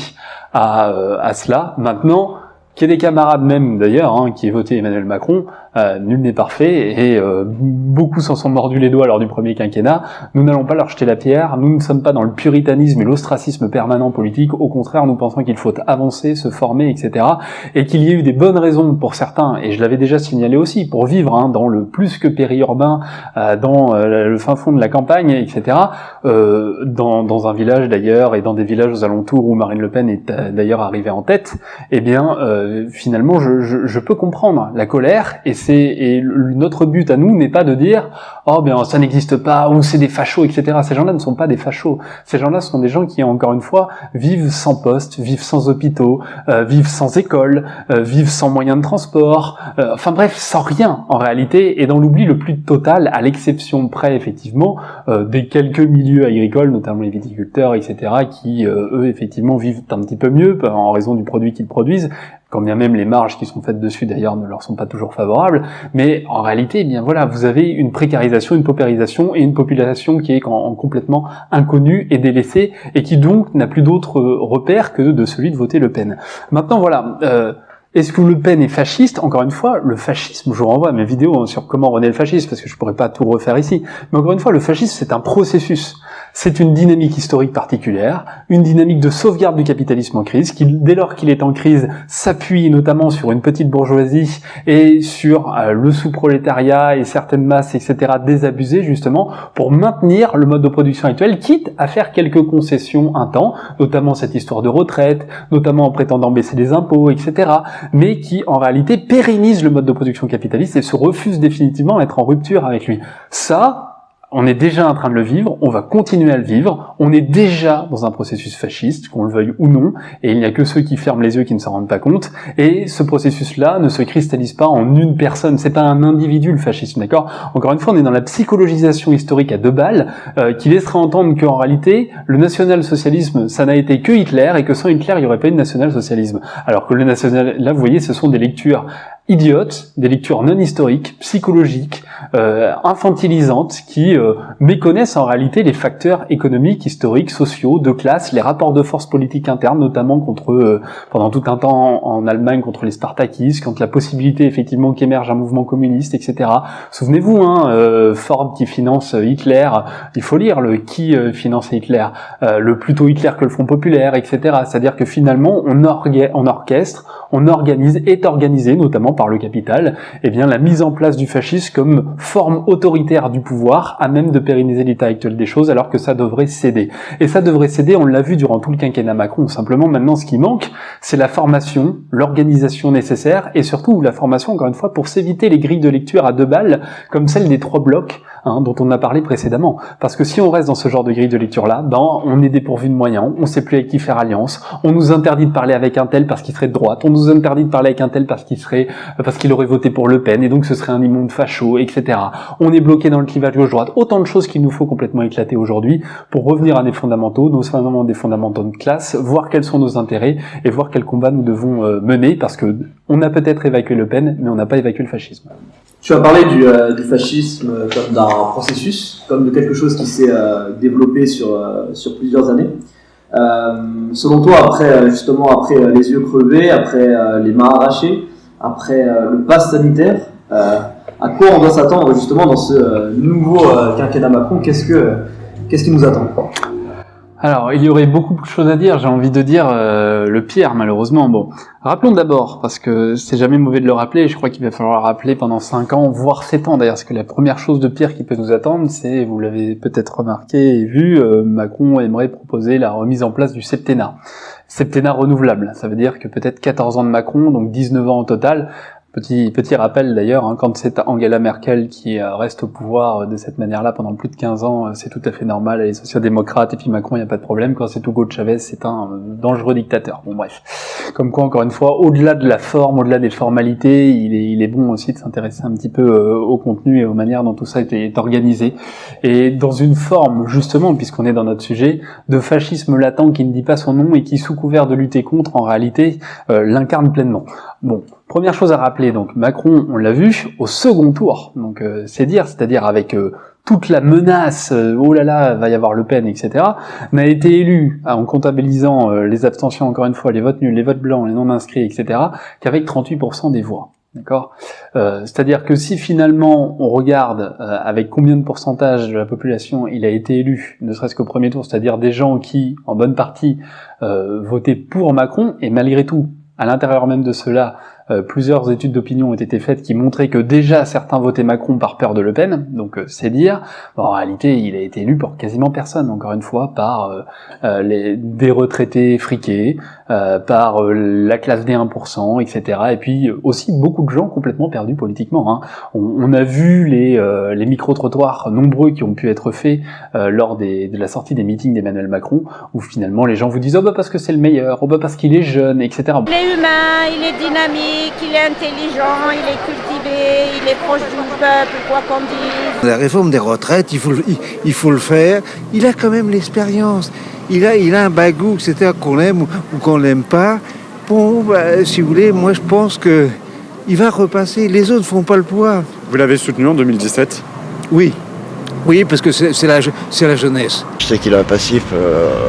à cela. Maintenant, qu'il y ait des camarades même d'ailleurs qui aient voté Emmanuel Macron, nul n'est parfait et beaucoup s'en sont mordus les doigts lors du premier quinquennat. Nous n'allons pas leur jeter la pierre, nous ne sommes pas dans le puritanisme et l'ostracisme permanent politique, au contraire nous pensons qu'il faut avancer, se former, etc. et qu'il y ait eu des bonnes raisons pour certains, et je l'avais déjà signalé aussi, pour vivre dans le plus que périurbain, dans le fin fond de la campagne, etc. Dans un village d'ailleurs, et dans des villages aux alentours où Marine Le Pen est d'ailleurs arrivée en tête, eh bien finalement je peux comprendre la colère, et notre but à nous n'est pas de dire oh ben ça n'existe pas ou c'est des fachos, etc. Ces gens-là ne sont pas des fachos. Ces gens-là sont des gens qui, encore une fois, vivent sans poste, vivent sans hôpitaux, vivent sans école, vivent sans moyens de transport, enfin bref, sans rien en réalité, et dans l'oubli le plus total, à l'exception près effectivement des quelques milieux agricoles, notamment les viticulteurs, etc., qui eux effectivement vivent un petit peu mieux en raison du produit qu'ils produisent, quand bien même les marges qui sont faites dessus d'ailleurs ne leur sont pas toujours favorables, mais en réalité, eh bien voilà, vous avez une précarisation, une paupérisation et une population qui est complètement inconnue et délaissée et qui donc n'a plus d'autre repère que de celui de voter Le Pen. Maintenant voilà, est-ce que Le Pen est fasciste? Encore une fois, le fascisme, je vous renvoie à mes vidéos sur comment renaît le fascisme, parce que je pourrais pas tout refaire ici. Mais encore une fois, le fascisme, c'est un processus. C'est une dynamique historique particulière, une dynamique de sauvegarde du capitalisme en crise, qui, dès lors qu'il est en crise, s'appuie notamment sur une petite bourgeoisie et sur le sous-prolétariat et certaines masses, etc., désabusées, justement, pour maintenir le mode de production actuel, quitte à faire quelques concessions un temps, notamment cette histoire de retraite, notamment en prétendant baisser les impôts, etc., mais qui, en réalité, pérennise le mode de production capitaliste et se refuse définitivement à être en rupture avec lui. Ça, on est déjà en train de le vivre, on va continuer à le vivre, on est déjà dans un processus fasciste, qu'on le veuille ou non, et il n'y a que ceux qui ferment les yeux qui ne s'en rendent pas compte, et ce processus-là ne se cristallise pas en une personne, c'est pas un individu le fascisme, d'accord? Encore une fois, on est dans la psychologisation historique à deux balles, qui laisserait entendre qu'en réalité, le national-socialisme, ça n'a été que Hitler, et que sans Hitler, il n'y aurait pas eu de national-socialisme. Alors que le national, là, vous voyez, ce sont des lectures idiotes, des lectures non historiques, psychologiques, infantilisantes, qui méconnaissent en réalité les facteurs économiques, historiques, sociaux, de classe, les rapports de force politiques internes, notamment contre, pendant tout un temps en Allemagne, contre les spartakistes, contre la possibilité effectivement qu'émerge un mouvement communiste, etc. Souvenez-vous, Ford qui finance Hitler, il faut lire le qui finance Hitler, le plutôt Hitler que le Front populaire, etc. C'est-à-dire que finalement, on orchestre, on est organisé, notamment par le capital, eh bien la mise en place du fascisme comme forme autoritaire du pouvoir, à même de pérenniser l'état actuel des choses, alors que ça devrait céder. Et ça devrait céder, on l'a vu durant tout le quinquennat Macron. Simplement, maintenant, ce qui manque, c'est la formation, l'organisation nécessaire, et surtout la formation, encore une fois, pour s'éviter les grilles de lecture à deux balles, comme celle des 3 blocs, dont on a parlé précédemment. Parce que si on reste dans ce genre de grille de lecture-là, on est dépourvu de moyens, on sait plus avec qui faire alliance, on nous interdit de parler avec un tel parce qu'il serait de droite, on nous interdit de parler avec un tel parce qu'il aurait voté pour Le Pen, et donc ce serait un immonde facho, etc. On est bloqué dans le clivage gauche-droite. Autant de choses qu'il nous faut complètement éclater aujourd'hui pour revenir à des fondamentaux, notamment des fondamentaux de classe, voir quels sont nos intérêts et voir quels combats nous devons mener, parce que on a peut-être évacué Le Pen, mais on n'a pas évacué le fascisme. Tu as parlé du fascisme comme d'un processus, comme de quelque chose qui s'est développé sur plusieurs années. Selon toi, après les yeux crevés, après les mains arrachées, après le pass sanitaire, à quoi on doit s'attendre justement dans ce nouveau quinquennat Macron? Qu'est-ce qui nous attend? Alors, il y aurait beaucoup de choses à dire, j'ai envie de dire le pire, malheureusement. Bon, rappelons d'abord, parce que c'est jamais mauvais de le rappeler, je crois qu'il va falloir le rappeler pendant 5 ans, voire 7 ans d'ailleurs, parce que la première chose de pire qui peut nous attendre, c'est, vous l'avez peut-être remarqué et vu, Macron aimerait proposer la remise en place du septennat. Septennat renouvelable, ça veut dire que peut-être 14 ans de Macron, donc 19 ans au total. Petit rappel d'ailleurs, quand c'est Angela Merkel qui reste au pouvoir de cette manière-là pendant plus de 15 ans, c'est tout à fait normal, elle est social-démocrate, et puis Macron, il n'y a pas de problème. Quand c'est Hugo Chavez, c'est un dangereux dictateur. Bon bref, comme quoi, encore une fois, au-delà de la forme, au-delà des formalités, il est bon aussi de s'intéresser un petit peu au contenu et aux manières dont tout ça est organisé. Et dans une forme, justement, puisqu'on est dans notre sujet, de fascisme latent qui ne dit pas son nom et qui, sous couvert de lutter contre, en réalité, l'incarne pleinement. Bon, première chose à rappeler, donc Macron, on l'a vu, au second tour, donc c'est-à-dire avec toute la menace, oh là là, va y avoir Le Pen, etc., n'a été élu, en comptabilisant les abstentions, encore une fois, les votes nuls, les votes blancs, les non-inscrits, etc., qu'avec 38% des voix. D'accord. C'est-à-dire que si finalement on regarde avec combien de pourcentage de la population il a été élu, ne serait-ce qu'au premier tour, c'est-à-dire des gens qui, en bonne partie, votaient pour Macron, et malgré tout, à l'intérieur même de cela, plusieurs études d'opinion ont été faites qui montraient que déjà certains votaient Macron par peur de Le Pen, donc c'est dire. En réalité, il a été élu pour quasiment personne, encore une fois, par des retraités friqués, par la classe des 1%, etc. Et puis aussi beaucoup de gens complètement perdus politiquement. Hein. On a vu les micro-trottoirs nombreux qui ont pu être faits lors de la sortie des meetings d'Emmanuel Macron, où finalement les gens vous disent « Oh bah parce que c'est le meilleur, oh bah parce qu'il est jeune, etc. » Il est humain, il est dynamique, il est intelligent, il est cultivé, il est proche du peuple, quoi qu'on dise. La réforme des retraites, il faut le faire. Il a quand même l'expérience. Il a un bagou, etc., qu'on aime ou qu'on l'aime pas. Bon, bah, si vous voulez, moi je pense que il va repasser. Les autres font pas le poids. Vous l'avez soutenu en 2017 ? Oui, parce que c'est la jeunesse. Je sais qu'il a un passif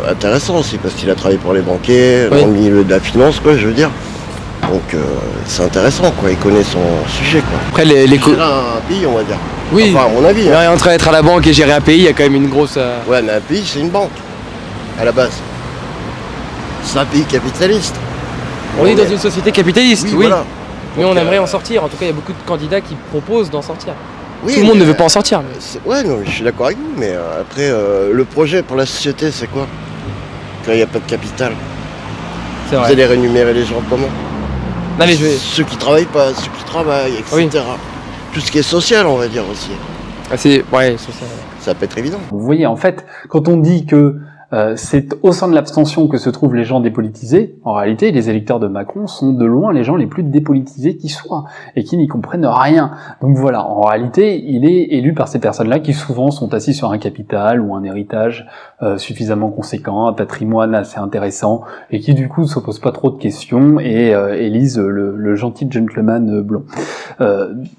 intéressant aussi, parce qu'il a travaillé pour les banquiers, dans le milieu de la finance, quoi, je veux dire. Donc c'est intéressant, quoi. Il connaît son sujet, quoi. Après, il gère un pays, on va dire. Oui, enfin, à mon avis. Hein. Entre être à la banque et gérer un pays, il y a quand même une grosse... Ouais, mais un pays, c'est une banque, à la base. C'est un pays capitaliste. On est dans une société capitaliste, oui. Voilà. Mais on aimerait en sortir. En tout cas, il y a beaucoup de candidats qui proposent d'en sortir. Oui, tout le monde ne veut pas en sortir. Mais... Ouais, non, je suis d'accord avec vous, mais après, le projet pour la société, c'est quoi? Quand il n'y a pas de capital. C'est vrai. Vous allez rémunérer les gens comment? Non, mais ceux qui travaillent pas, ceux qui travaillent, etc. Oui. Tout ce qui est social, on va dire aussi. Ah, ouais, social. Ça peut être évident. Vous voyez, en fait, quand on dit que c'est au sein de l'abstention que se trouvent les gens dépolitisés, en réalité, les électeurs de Macron sont de loin les gens les plus dépolitisés qui soient, et qui n'y comprennent rien. Donc voilà, en réalité, il est élu par ces personnes-là qui souvent sont assis sur un capital ou un héritage suffisamment conséquent, un patrimoine assez intéressant, et qui du coup ne se posent pas trop de questions et élisent le gentil gentleman blond.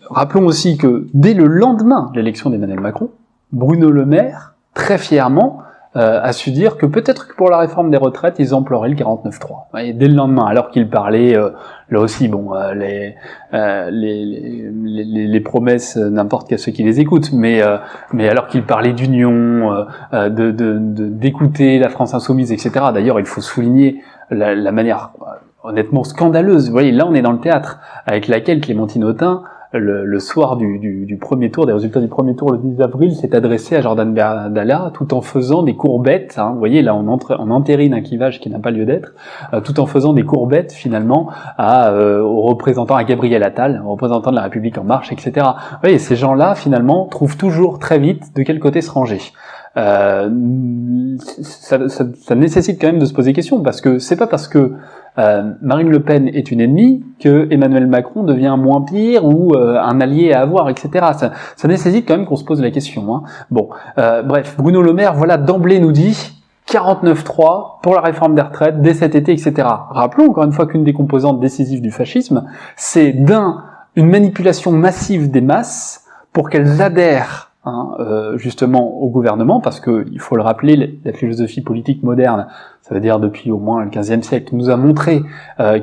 Rappelons aussi que dès le lendemain de l'élection d'Emmanuel Macron, Bruno Le Maire, très fièrement, a su dire que peut-être que pour la réforme des retraites, ils emploieraient le 49.3. Et dès le lendemain, alors qu'il parlait, là aussi, bon, les promesses, n'importe qu'à ceux qui les écoutent, mais alors qu'il parlait d'union, d'écouter la France insoumise, etc. D'ailleurs, il faut souligner la manière honnêtement scandaleuse. Vous voyez, là, on est dans le théâtre, avec laquelle Clémentine Autain, le soir du premier tour, des résultats du premier tour le 10 avril, s'est adressé à Jordan Bardella tout en faisant des courbettes, hein, vous voyez là on entérine un clivage qui n'a pas lieu d'être, tout en faisant des courbettes finalement aux représentants, à Gabriel Attal, aux représentants de la République En Marche, etc. Vous voyez, ces gens-là finalement trouvent toujours très vite de quel côté se ranger. Ça nécessite quand même de se poser des questions, parce que c'est pas parce que Marine Le Pen est une ennemie que Emmanuel Macron devient moins pire ou un allié à avoir, etc. Ça nécessite quand même qu'on se pose la question. Hein. Bon, bref, Bruno Le Maire, voilà, d'emblée nous dit 49.3 pour la réforme des retraites dès cet été, etc. Rappelons encore une fois qu'une des composantes décisives du fascisme, c'est une manipulation massive des masses pour qu'elles adhèrent justement au gouvernement, parce que il faut le rappeler, la philosophie politique moderne, ça veut dire depuis au moins le XVe siècle, nous a montré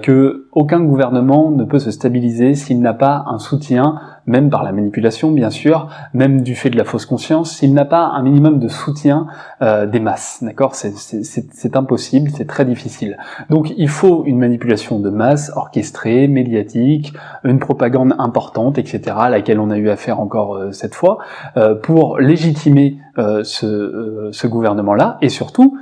que aucun gouvernement ne peut se stabiliser s'il n'a pas un soutien, même par la manipulation bien sûr, même du fait de la fausse conscience, s'il n'a pas un minimum de soutien des masses, d'accord ? C'est impossible, c'est très difficile. Donc il faut une manipulation de masse orchestrée, médiatique, une propagande importante, etc., à laquelle on a eu affaire encore cette fois, pour légitimer ce gouvernement-là, et surtout,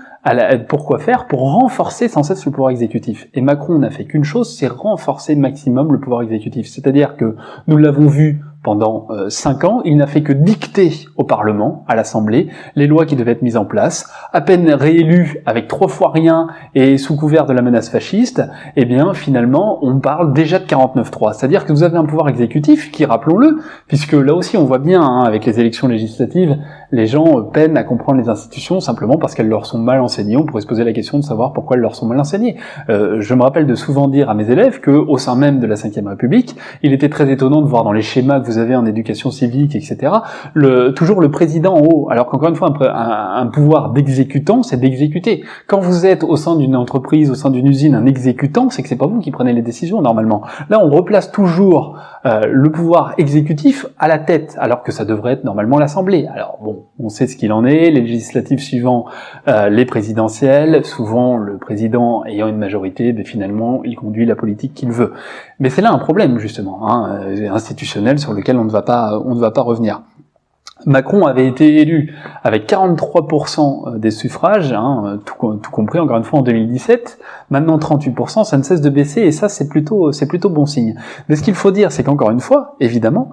pourquoi faire? Pour renforcer sans cesse le pouvoir exécutif. Et Macron n'a fait qu'une chose, c'est renforcer maximum le pouvoir exécutif. C'est-à-dire que nous l'avons vu pendant 5 ans, il n'a fait que dicter au Parlement, à l'Assemblée, les lois qui devaient être mises en place. À peine réélu avec 3 fois rien et sous couvert de la menace fasciste, eh bien finalement on parle déjà de 49.3. C'est-à-dire que vous avez un pouvoir exécutif qui, rappelons-le, puisque là aussi on voit bien avec les élections législatives, les gens peinent à comprendre les institutions simplement parce qu'elles leur sont mal enseignées. On pourrait se poser la question de savoir pourquoi elles leur sont mal enseignées. Je me rappelle de souvent dire à mes élèves que au sein même de la Ve République, il était très étonnant de voir dans les schémas que vous avez en éducation civique, etc. Toujours le président en haut. Alors qu'encore une fois, un pouvoir d'exécutant, c'est d'exécuter. Quand vous êtes au sein d'une entreprise, au sein d'une usine, un exécutant, c'est que c'est pas vous qui prenez les décisions normalement. Là, on replace toujours le pouvoir exécutif à la tête, alors que ça devrait être normalement l'Assemblée. Alors bon, on sait ce qu'il en est. Les législatives suivant les présidentielles, souvent le président ayant une majorité, ben finalement, il conduit la politique qu'il veut. Mais c'est là un problème justement, institutionnel sur lequel on ne va pas revenir. Macron avait été élu avec 43% des suffrages, tout compris encore une fois en 2017. Maintenant 38%, ça ne cesse de baisser et ça c'est plutôt bon signe. Mais ce qu'il faut dire, c'est qu'encore une fois, évidemment,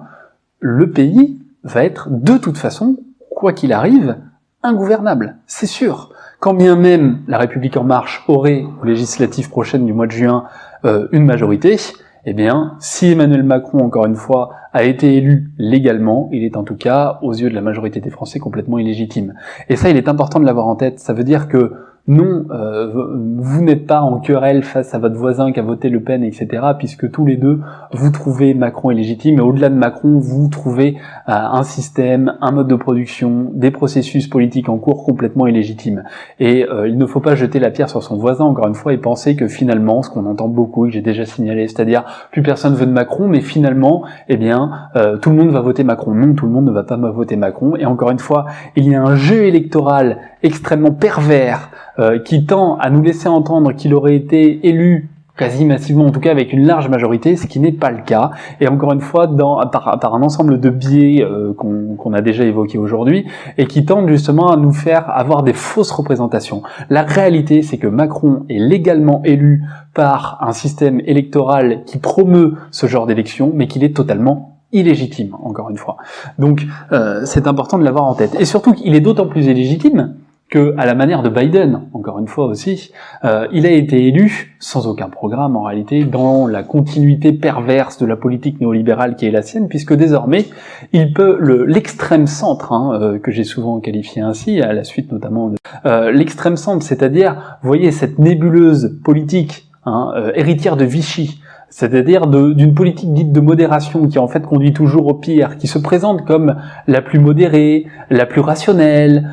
le pays va être de toute façon, quoi qu'il arrive, ingouvernable, c'est sûr. Quand bien même la République en marche aurait, aux législatives prochaines du mois de juin, une majorité, eh bien, si Emmanuel Macron, encore une fois, a été élu légalement, il est en tout cas, aux yeux de la majorité des Français, complètement illégitime. Et ça, il est important de l'avoir en tête. Ça veut dire que non, vous n'êtes pas en querelle face à votre voisin qui a voté Le Pen, etc., puisque tous les deux, vous trouvez Macron illégitime, et au-delà de Macron, vous trouvez un système, un mode de production, des processus politiques en cours complètement illégitimes. Et il ne faut pas jeter la pierre sur son voisin, encore une fois, et penser que finalement, ce qu'on entend beaucoup, et que j'ai déjà signalé, c'est-à-dire, plus personne veut de Macron, mais finalement, eh bien, tout le monde va voter Macron. Non, tout le monde ne va pas voter Macron, et encore une fois, il y a un jeu électoral extrêmement pervers, qui tend à nous laisser entendre qu'il aurait été élu quasi massivement, en tout cas avec une large majorité, ce qui n'est pas le cas. Et encore une fois, par un ensemble de biais qu'on a déjà évoqués aujourd'hui, et qui tendent justement à nous faire avoir des fausses représentations. La réalité, c'est que Macron est légalement élu par un système électoral qui promeut ce genre d'élection, mais qu'il est totalement illégitime, encore une fois. Donc, c'est important de l'avoir en tête. Et surtout qu'il est d'autant plus illégitime que, à la manière de Biden, encore une fois aussi, il a été élu sans aucun programme en réalité, dans la continuité perverse de la politique néolibérale qui est la sienne, puisque désormais il peut l'extrême centre, que j'ai souvent qualifié ainsi, à la suite notamment de l'extrême centre, c'est-à-dire, vous voyez cette nébuleuse politique héritière de Vichy, c'est-à-dire d'une politique dite de modération qui en fait conduit toujours au pire, qui se présente comme la plus modérée, la plus rationnelle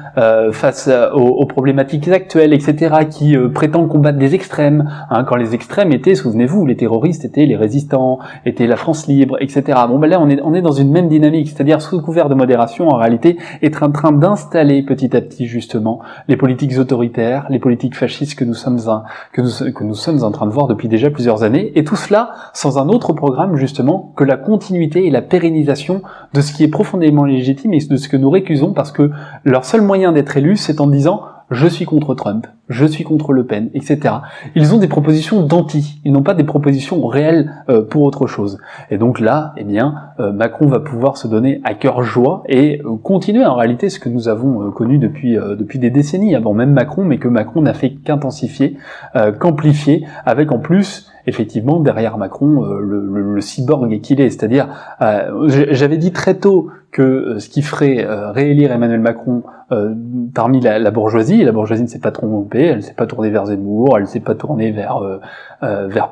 face aux problématiques actuelles, etc., qui prétend combattre des extrêmes, quand les extrêmes étaient, souvenez-vous, les terroristes étaient les résistants, étaient la France libre, etc. Bon ben là on est dans une même dynamique, c'est-à-dire sous couvert de modération, en réalité, est en train d'installer petit à petit justement les politiques autoritaires, les politiques fascistes que nous sommes en train de voir depuis déjà plusieurs années, et tout cela sans un autre programme justement que la continuité et la pérennisation de ce qui est profondément légitime et de ce que nous récusons, parce que leur seul moyen d'être élus, c'est en disant « je suis contre Trump ». Je suis contre Le Pen, etc. Ils ont des propositions d'anti, ils n'ont pas des propositions réelles pour autre chose. Et donc là, eh bien, Macron va pouvoir se donner à cœur joie et continuer en réalité ce que nous avons connu depuis des décennies, avant même Macron, mais que Macron n'a fait qu'intensifier, qu'amplifier, avec en plus, effectivement, derrière Macron, le cyborg qu'il est. C'est-à-dire, j'avais dit très tôt que ce qui ferait réélire Emmanuel Macron parmi la bourgeoisie, et la bourgeoisie ne s'est pas trompée, elle ne s'est pas tournée vers Zemmour, elle ne s'est pas tournée vers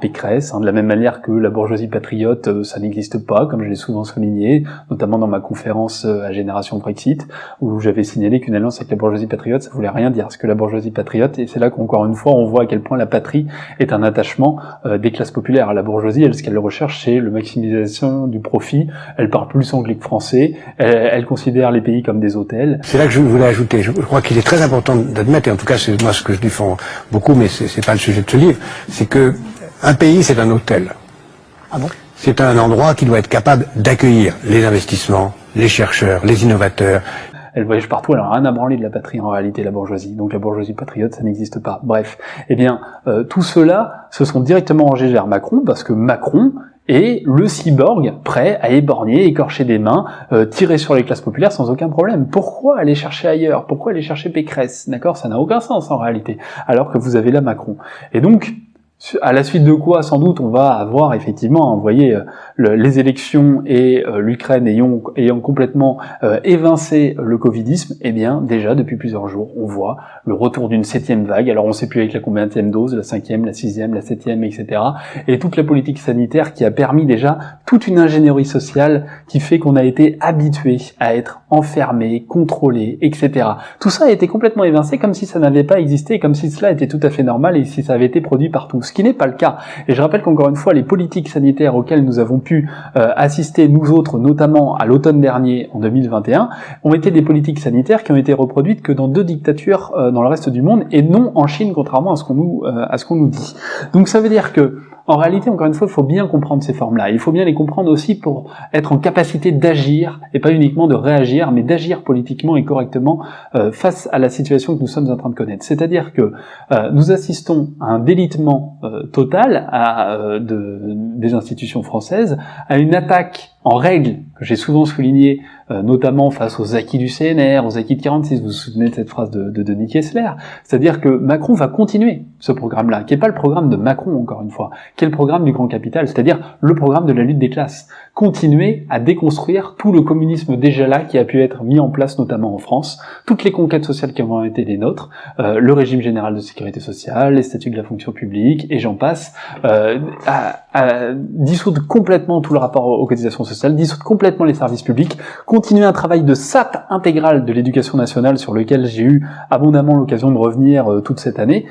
Pécresse, de la même manière que la bourgeoisie patriote, ça n'existe pas, comme je l'ai souvent souligné, notamment dans ma conférence à Génération Brexit, où j'avais signalé qu'une alliance avec la bourgeoisie patriote, ça voulait rien dire, parce que la bourgeoisie patriote, et c'est là qu'encore une fois, on voit à quel point la patrie est un attachement des classes populaires. La bourgeoisie, elle, ce qu'elle recherche, c'est la maximisation du profit, elle parle plus anglais que français, elle considère les pays comme des hôtels. C'est là que je voulais ajouter, je crois qu'il est très important d'admettre, et en tout cas c'est moi ce que je défends beaucoup, mais c'est pas le sujet de ce livre, c'est que un pays c'est un hôtel. Ah bon ? C'est un endroit qui doit être capable d'accueillir les investissements, les chercheurs, les innovateurs. Elle voyage partout, elle n'a rien à branler de la patrie en réalité, la bourgeoisie. Donc la bourgeoisie patriote, ça n'existe pas. Bref, eh bien, tout cela se sont directement rangés vers Macron, parce que Macron est le cyborg prêt à éborgner, écorcher des mains, tirer sur les classes populaires sans aucun problème. Pourquoi aller chercher ailleurs ? Pourquoi aller chercher Pécresse ? D'accord ? Ça n'a aucun sens en réalité, alors que vous avez là Macron. Et donc, À la suite de quoi, sans doute, on va avoir effectivement, vous voyez, les élections et l'Ukraine ayant complètement évincé le covidisme, eh bien, déjà, depuis plusieurs jours, on voit le retour d'une 7e vague. Alors, on ne sait plus avec la combienième dose, la 5e, la 6e, la 7e, etc. Et toute la politique sanitaire qui a permis déjà toute une ingénierie sociale qui fait qu'on a été habitué à être enfermé, contrôlé, etc. Tout ça a été complètement évincé comme si ça n'avait pas existé, comme si cela était tout à fait normal et si ça avait été produit partout. Ce qui n'est pas le cas. Et je rappelle qu'encore une fois, les politiques sanitaires auxquelles nous avons pu assister, nous autres, notamment à l'automne dernier, en 2021, ont été des politiques sanitaires qui ont été reproduites que dans 2 dictatures dans le reste du monde et non en Chine, contrairement à ce qu'on nous dit. Donc ça veut dire que en réalité, encore une fois, il faut bien comprendre ces formes-là. Il faut bien les comprendre aussi pour être en capacité d'agir, et pas uniquement de réagir, mais d'agir politiquement et correctement face à la situation que nous sommes en train de connaître. C'est-à-dire que nous assistons à un délitement total des institutions françaises, à une attaque en règle, que j'ai souvent souligné, notamment face aux acquis du CNR, aux acquis de 46, vous vous souvenez de cette phrase de Denis Kessler, c'est-à-dire que Macron va continuer ce programme-là, qui n'est pas le programme de Macron, encore une fois, qui est le programme du grand capital, c'est-à-dire le programme de la lutte des classes. Continuer à déconstruire tout le communisme déjà là qui a pu être mis en place notamment en France, toutes les conquêtes sociales qui ont été les nôtres, le régime général de sécurité sociale, les statuts de la fonction publique, et j'en passe, à dissoudre complètement tout le rapport aux cotisations sociales, dissoudre complètement les services publics, continuer un travail de SAT intégral de l'éducation nationale sur lequel j'ai eu abondamment l'occasion de revenir toute cette année,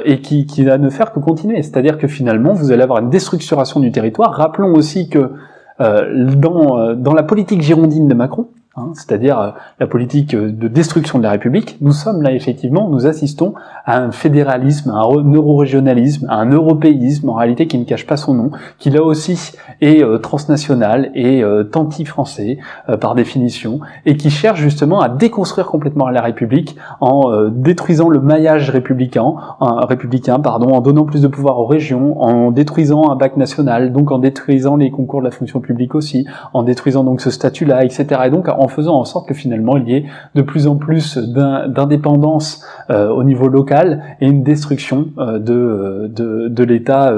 et qui va ne faire que continuer. C'est-à-dire que finalement, vous allez avoir une déstructuration du territoire. Rappelons aussi que dans la politique girondine de Macron, c'est-à-dire la politique de destruction de la République, nous sommes là effectivement, nous assistons à un fédéralisme, à un euro-régionalisme, à un européisme en réalité qui ne cache pas son nom, qui là aussi est transnational et anti-français par définition, et qui cherche justement à déconstruire complètement la République en détruisant le maillage républicain, en donnant plus de pouvoir aux régions, en détruisant un bac national, donc en détruisant les concours de la fonction publique aussi, en détruisant donc ce statut-là, etc. Et donc en faisant en sorte que finalement il y ait de plus en plus d'indépendance au niveau local et une destruction de l'État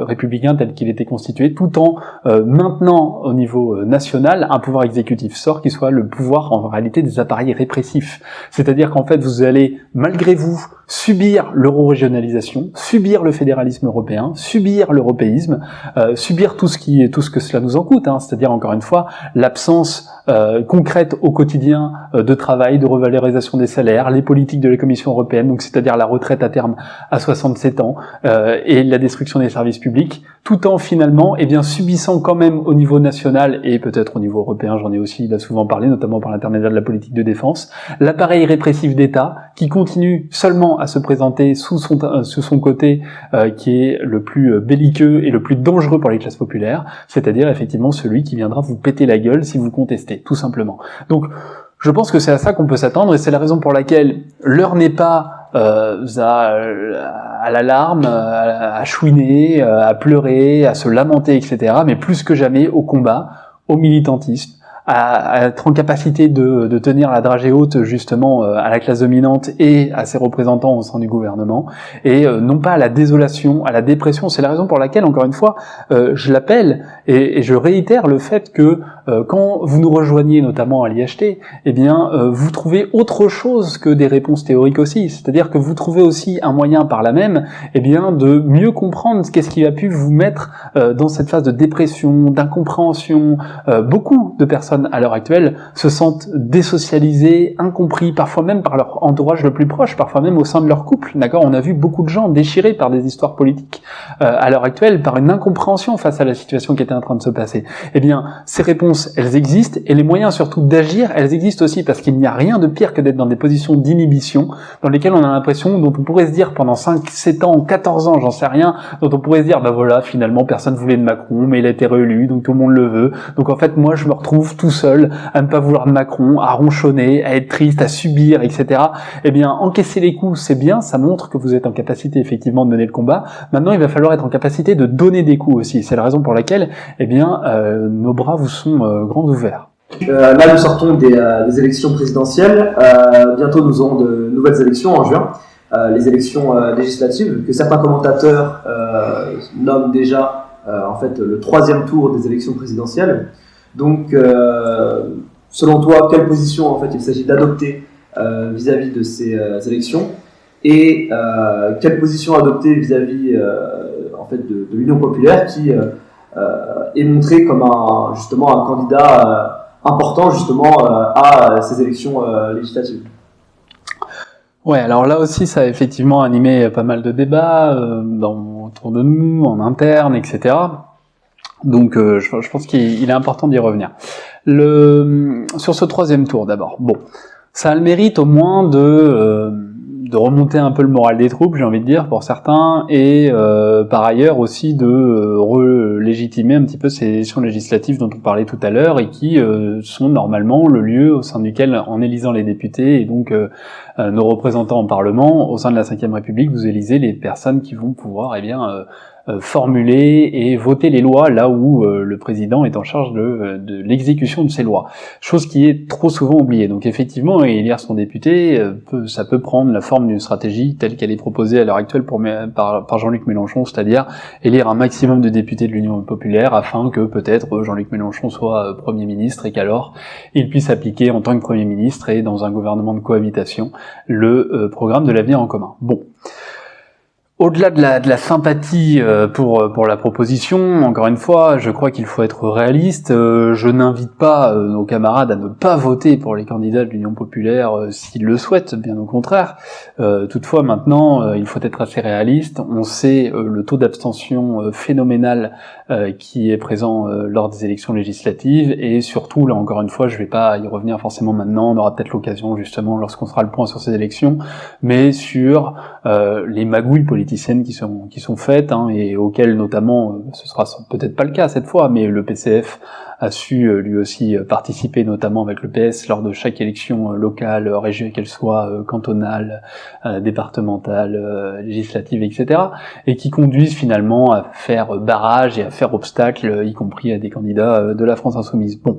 républicain tel qu'il était constitué, tout en maintenant au niveau national un pouvoir exécutif fort qui soit le pouvoir en réalité des appareils répressifs. C'est-à-dire qu'en fait vous allez malgré vous subir l'euro-régionalisation, subir le fédéralisme européen, subir l'européisme, subir tout ce que cela nous en coûte, c'est-à-dire encore une fois l'absence concrète au quotidien de travail, de revalorisation des salaires, les politiques de la Commission européenne, donc c'est-à-dire la retraite à terme à 67 ans et la destruction des services publics, tout en finalement subissant quand même au niveau national et peut-être au niveau européen, j'en ai aussi souvent parlé, notamment par l'intermédiaire de la politique de défense, l'appareil répressif d'État qui continue seulement à se présenter sous son côté qui est le plus belliqueux et le plus dangereux pour les classes populaires, c'est-à-dire effectivement celui qui viendra vous péter la gueule si vous contestez, tout simplement. Donc, je pense que c'est à ça qu'on peut s'attendre et c'est la raison pour laquelle l'heure n'est pas à l'alarme, à chouiner, à pleurer, à se lamenter, etc., mais plus que jamais au combat, au militantisme, à être en capacité de tenir la dragée haute justement à la classe dominante et à ses représentants au sein du gouvernement, et non pas à la désolation, à la dépression. C'est la raison pour laquelle, encore une fois, je l'appelle et je réitère le fait que quand vous nous rejoignez notamment à l'IHT, vous trouvez autre chose que des réponses théoriques aussi, c'est-à-dire que vous trouvez aussi un moyen par là même de mieux comprendre qu'est-ce qui a pu vous mettre dans cette phase de dépression, d'incompréhension. Beaucoup de personnes à l'heure actuelle se sentent désocialisés, incompris, parfois même par leur entourage le plus proche, parfois même au sein de leur couple. D'accord, on a vu beaucoup de gens déchirés par des histoires politiques à l'heure actuelle, par une incompréhension face à la situation qui était en train de se passer. Ces réponses, elles existent, et les moyens surtout d'agir, elles existent aussi, parce qu'il n'y a rien de pire que d'être dans des positions d'inhibition, dans lesquelles on a l'impression, dont on pourrait se dire pendant 5, 7 ans, 14 ans, j'en sais rien, dont on pourrait se dire, finalement, personne voulait de Macron, mais il a été réélu, donc tout le monde le veut. Donc en fait, moi, je me retrouve tout seul à ne pas vouloir de Macron, à ronchonner, à être triste, à subir, etc. Encaisser les coups, c'est bien, ça montre que vous êtes en capacité effectivement de mener le combat. Maintenant, il va falloir être en capacité de donner des coups aussi. C'est la raison pour laquelle, nos bras vous sont grands ouverts. Là, nous sortons des élections présidentielles. Bientôt, nous aurons de nouvelles élections en juin. les élections législatives, que certains commentateurs nomment déjà en fait le 3e tour des élections présidentielles. Donc, selon toi, quelle position en fait il s'agit d'adopter vis-à-vis de ces élections, et quelle position adopter vis-à-vis en fait de l'Union populaire qui est montré comme justement un candidat important justement à ces élections législatives. Ouais, alors là aussi, ça a effectivement animé pas mal de débats autour de nous, en interne, etc. Donc, je pense qu'il est important d'y revenir. Sur ce 3e tour, d'abord. Bon, ça a le mérite au moins de remonter un peu le moral des troupes, j'ai envie de dire, pour certains, et par ailleurs aussi de relégitimer un petit peu ces élections législatives dont on parlait tout à l'heure, et qui sont normalement le lieu au sein duquel, en élisant les députés et donc nos représentants au Parlement, au sein de la Ve République, vous élisez les personnes qui vont pouvoir, formuler et voter les lois là où le président est en charge de l'exécution de ces lois. Chose qui est trop souvent oubliée. Donc effectivement, élire son député, ça peut prendre la forme d'une stratégie telle qu'elle est proposée à l'heure actuelle par Jean-Luc Mélenchon, c'est-à-dire élire un maximum de députés de l'Union populaire afin que peut-être Jean-Luc Mélenchon soit Premier ministre et qu'alors il puisse appliquer en tant que Premier ministre et dans un gouvernement de cohabitation le programme de l'avenir en commun. Bon. Au-delà de la sympathie pour la proposition, encore une fois, je crois qu'il faut être réaliste. Je n'invite pas nos camarades à ne pas voter pour les candidats de l'Union populaire s'ils le souhaitent, bien au contraire. Toutefois, maintenant, il faut être assez réaliste. On sait le taux d'abstention phénoménal qui est présent lors des élections législatives, et surtout, là encore une fois, je vais pas y revenir forcément maintenant, on aura peut-être l'occasion justement lorsqu'on fera le point sur ces élections, mais sur les magouilles politiciennes qui sont faites, et auxquelles notamment, ce sera peut-être pas le cas cette fois, mais le PCF a su lui aussi participer, notamment avec le PS, lors de chaque élection locale, régionale, qu'elle soit cantonale, départementale, législative, etc., et qui conduisent finalement à faire barrage et à faire obstacle, y compris à des candidats de la France insoumise. Bon,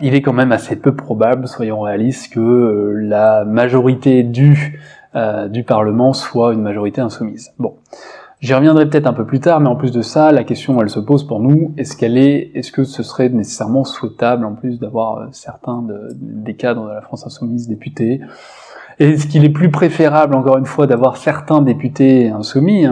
il est quand même assez peu probable, soyons réalistes, que la majorité du Parlement soit une majorité insoumise. Bon. J'y reviendrai peut-être un peu plus tard, mais en plus de ça, la question, elle se pose pour nous, est-ce que ce serait nécessairement souhaitable, en plus d'avoir certains des cadres de la France insoumise députés? Est-ce qu'il est plus préférable, encore une fois, d'avoir certains députés insoumis,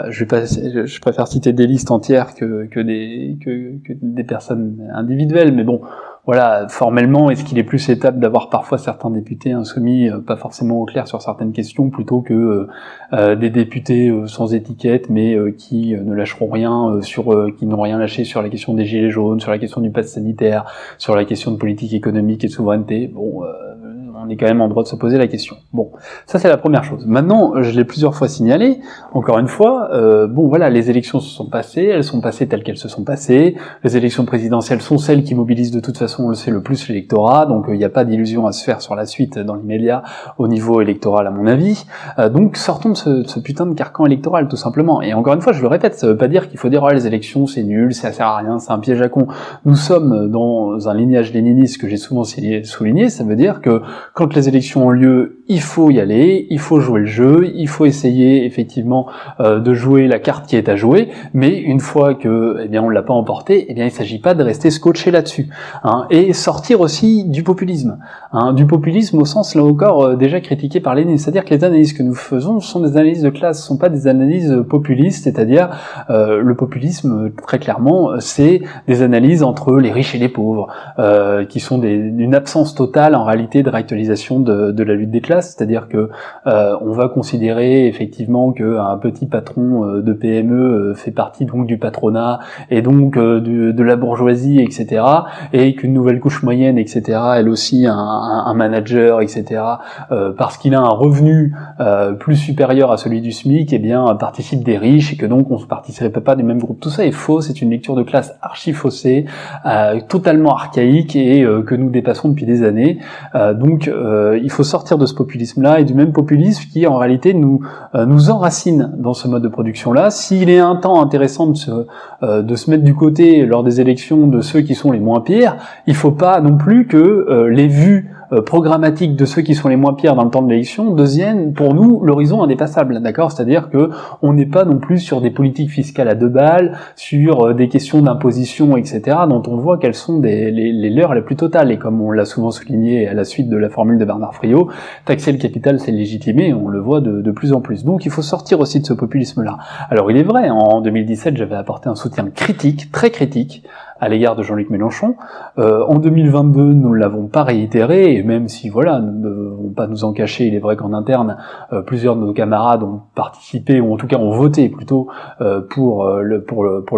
je préfère citer des listes entières que des personnes individuelles, mais bon, voilà, formellement, est-ce qu'il est plus souhaitable d'avoir parfois certains députés insoumis, pas forcément au clair sur certaines questions, plutôt que des députés sans étiquette, mais qui ne lâcheront rien qui n'ont rien lâché sur la question des gilets jaunes, sur la question du pass sanitaire, sur la question de politique économique et de souveraineté. Bon, on est quand même en droit de se poser la question. Bon, ça c'est la première chose. Maintenant, je l'ai plusieurs fois signalé, encore une fois, voilà, les élections se sont passées, elles sont passées telles qu'elles se sont passées, les élections présidentielles sont celles qui mobilisent de toute façon, on le sait, le plus l'électorat, donc il n'y a pas d'illusion à se faire sur la suite dans l'immédiat au niveau électoral à mon avis, donc sortons de ce putain de carcan électoral tout simplement, et encore une fois je le répète, ça veut pas dire qu'il faut dire les élections c'est nul, ça sert à rien, c'est un piège à con. Nous sommes dans un lignage léniniste que j'ai souvent souligné, ça veut dire que quand les élections ont lieu, il faut y aller, il faut jouer le jeu, il faut essayer effectivement de jouer la carte qui est à jouer, mais une fois que on l'a pas emporté, il s'agit pas de rester scotché là-dessus, et sortir aussi du populisme, du populisme au sens là encore déjà critiqué par Lénine, c'est-à-dire que les analyses que nous faisons sont des analyses de classe, ce sont pas des analyses populistes, c'est-à-dire le populisme très clairement c'est des analyses entre les riches et les pauvres, qui sont d'une absence totale en réalité de réactualisation de la lutte des classes, c'est-à-dire que on va considérer effectivement qu'un petit patron de PME fait partie donc du patronat et donc de la bourgeoisie, etc., et qu'une nouvelle couche moyenne, etc., elle aussi un manager, etc., parce qu'il a un revenu plus supérieur à celui du SMIC, participe des riches, et que donc on ne participerait pas du même groupe. Tout ça est faux, c'est une lecture de classe archi faussée, totalement archaïque, et que nous dépassons depuis des années. Donc il faut sortir de ce populisme-là, et du même populisme qui en réalité nous enracine dans ce mode de production-là. S'il est un temps intéressant de se mettre du côté lors des élections de ceux qui sont les moins pires, il faut pas non plus que les vues programmatique de ceux qui sont les moins pires dans le temps de l'élection. Deuxième, pour nous, l'horizon indépassable, d'accord? C'est-à-dire que on n'est pas non plus sur des politiques fiscales à deux balles, sur des questions d'imposition, etc., dont on voit qu'elles sont les leurs les plus totales. Et comme on l'a souvent souligné à la suite de la formule de Bernard Friot, taxer le capital, c'est légitimer, on le voit de plus en plus. Donc il faut sortir aussi de ce populisme-là. Alors il est vrai, en 2017, j'avais apporté un soutien critique, très critique, à l'égard de Jean-Luc Mélenchon. En 2022, nous ne l'avons pas réitéré, et même si, voilà, nous ne devons pas nous en cacher, il est vrai qu'en interne, plusieurs de nos camarades ont participé, ou en tout cas ont voté plutôt pour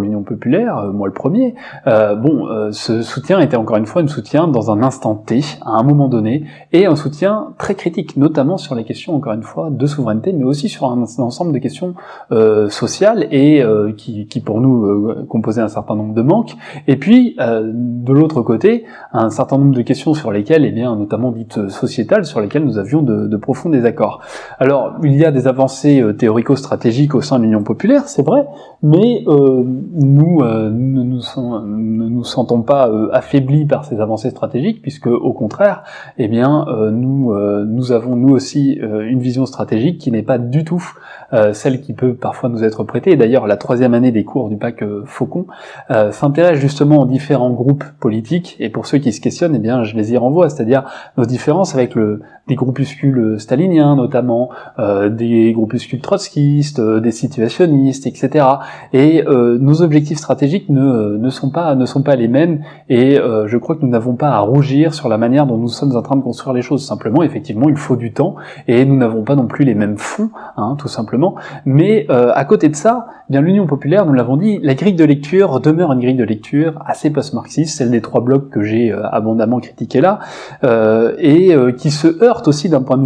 l'Union populaire, moi le premier. Ce soutien était encore une fois un soutien dans un instant T, à un moment donné, et un soutien très critique, notamment sur les questions, encore une fois, de souveraineté, mais aussi sur un ensemble de questions sociales, et qui pour nous composaient un certain nombre de manques. Et puis, de l'autre côté, un certain nombre de questions sur lesquelles, eh bien, notamment dites sociétales, sur lesquelles nous avions de profonds désaccords. Alors, il y a des avancées théorico-stratégiques au sein de l'Union populaire, c'est vrai, mais nous ne nous sentons pas affaiblis par ces avancées stratégiques, puisque au contraire, eh bien, nous avons nous aussi une vision stratégique qui n'est pas du tout celle qui peut parfois nous être prêtée. Et d'ailleurs, la 3e année des cours du Pacte Faucon s'intéresse justement aux différents groupes politiques, et pour ceux qui se questionnent, eh bien, je les y renvoie, c'est-à-dire nos différences avec des groupuscules staliniens, notamment des groupuscules trotskistes, des situationnistes, etc. Et nos objectifs stratégiques ne sont pas les mêmes, et je crois que nous n'avons pas à rougir sur la manière dont nous sommes en train de construire les choses. Simplement, effectivement, il faut du temps, et nous n'avons pas non plus les mêmes fonds, tout simplement. Mais à côté de ça, eh bien, l'Union populaire, nous l'avons dit, la grille de lecture demeure une grille de lecture assez post-marxiste, celle des 3 blocs que j'ai abondamment critiqué là, et qui se heurte aussi d'un point de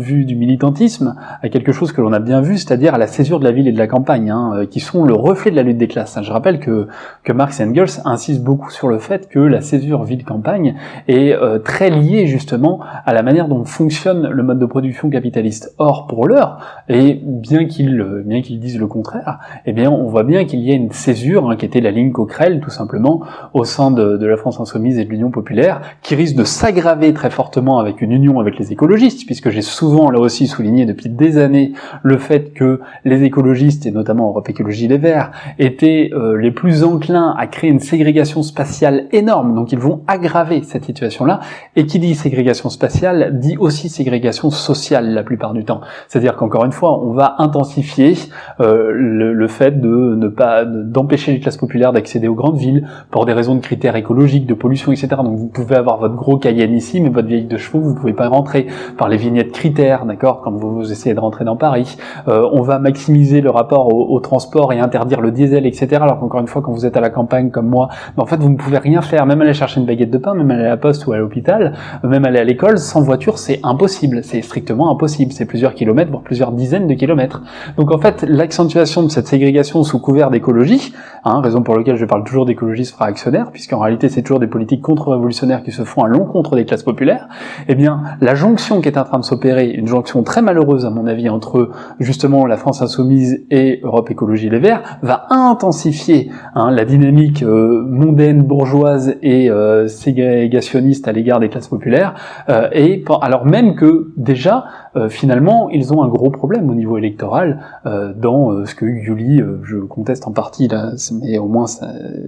vue du militantisme à quelque chose que l'on a bien vu, c'est-à-dire à la césure de la ville et de la campagne, qui sont le reflet de la lutte des classes. Je rappelle que Marx et Engels insistent beaucoup sur le fait que la césure ville-campagne est très liée justement à la manière dont fonctionne le mode de production capitaliste. Or, pour l'heure, et bien qu'ils disent le contraire, eh bien, on voit bien qu'il y a une césure, qui était la ligne Coquerel, tout simplement, au sein de la France insoumise et de l'Union populaire, qui risque de s'aggraver très fortement avec une union avec les écologistes, puisque j'ai souvent, là aussi, souligné depuis des années le fait que les écologistes, et notamment Europe Écologie Les Verts, étaient les plus enclins à créer une ségrégation spatiale énorme, donc ils vont aggraver cette situation-là, et qui dit ségrégation spatiale, dit aussi ségrégation sociale la plupart du temps. C'est-à-dire qu'encore une fois, on va intensifier le fait d'empêcher les classes populaires d'accéder aux grandes villes pour des raisons de critères écologiques, de pollution, etc. Donc vous pouvez avoir votre gros Cayenne ici, mais votre vieille de chevaux, vous pouvez pas rentrer par les vignettes critères, d'accord, quand vous essayez de rentrer dans Paris. On va maximiser le rapport au transport et interdire le diesel, etc. Alors qu'encore une fois, quand vous êtes à la campagne comme moi, en fait, vous ne pouvez rien faire, même aller chercher une baguette de pain, même aller à la poste ou à l'hôpital, même aller à l'école, sans voiture, c'est impossible. C'est strictement impossible. C'est plusieurs kilomètres, voire plusieurs dizaines de kilomètres. Donc en fait, l'accentuation de cette ségrégation sous couvert d'écologie, raison pour laquelle je parle toujours d'écologistes réactionnaires, puisqu'en réalité c'est toujours des politiques contre-révolutionnaires qui se font à l'encontre des classes populaires, eh bien la jonction qui est en train de s'opérer, une jonction très malheureuse à mon avis entre justement la France insoumise et Europe Écologie Les Verts, va intensifier la dynamique mondaine, bourgeoise et ségrégationniste à l'égard des classes populaires, alors même que déjà finalement ils ont un gros problème au niveau électoral dans ce que Yuli, je conteste en partie là, mais au moins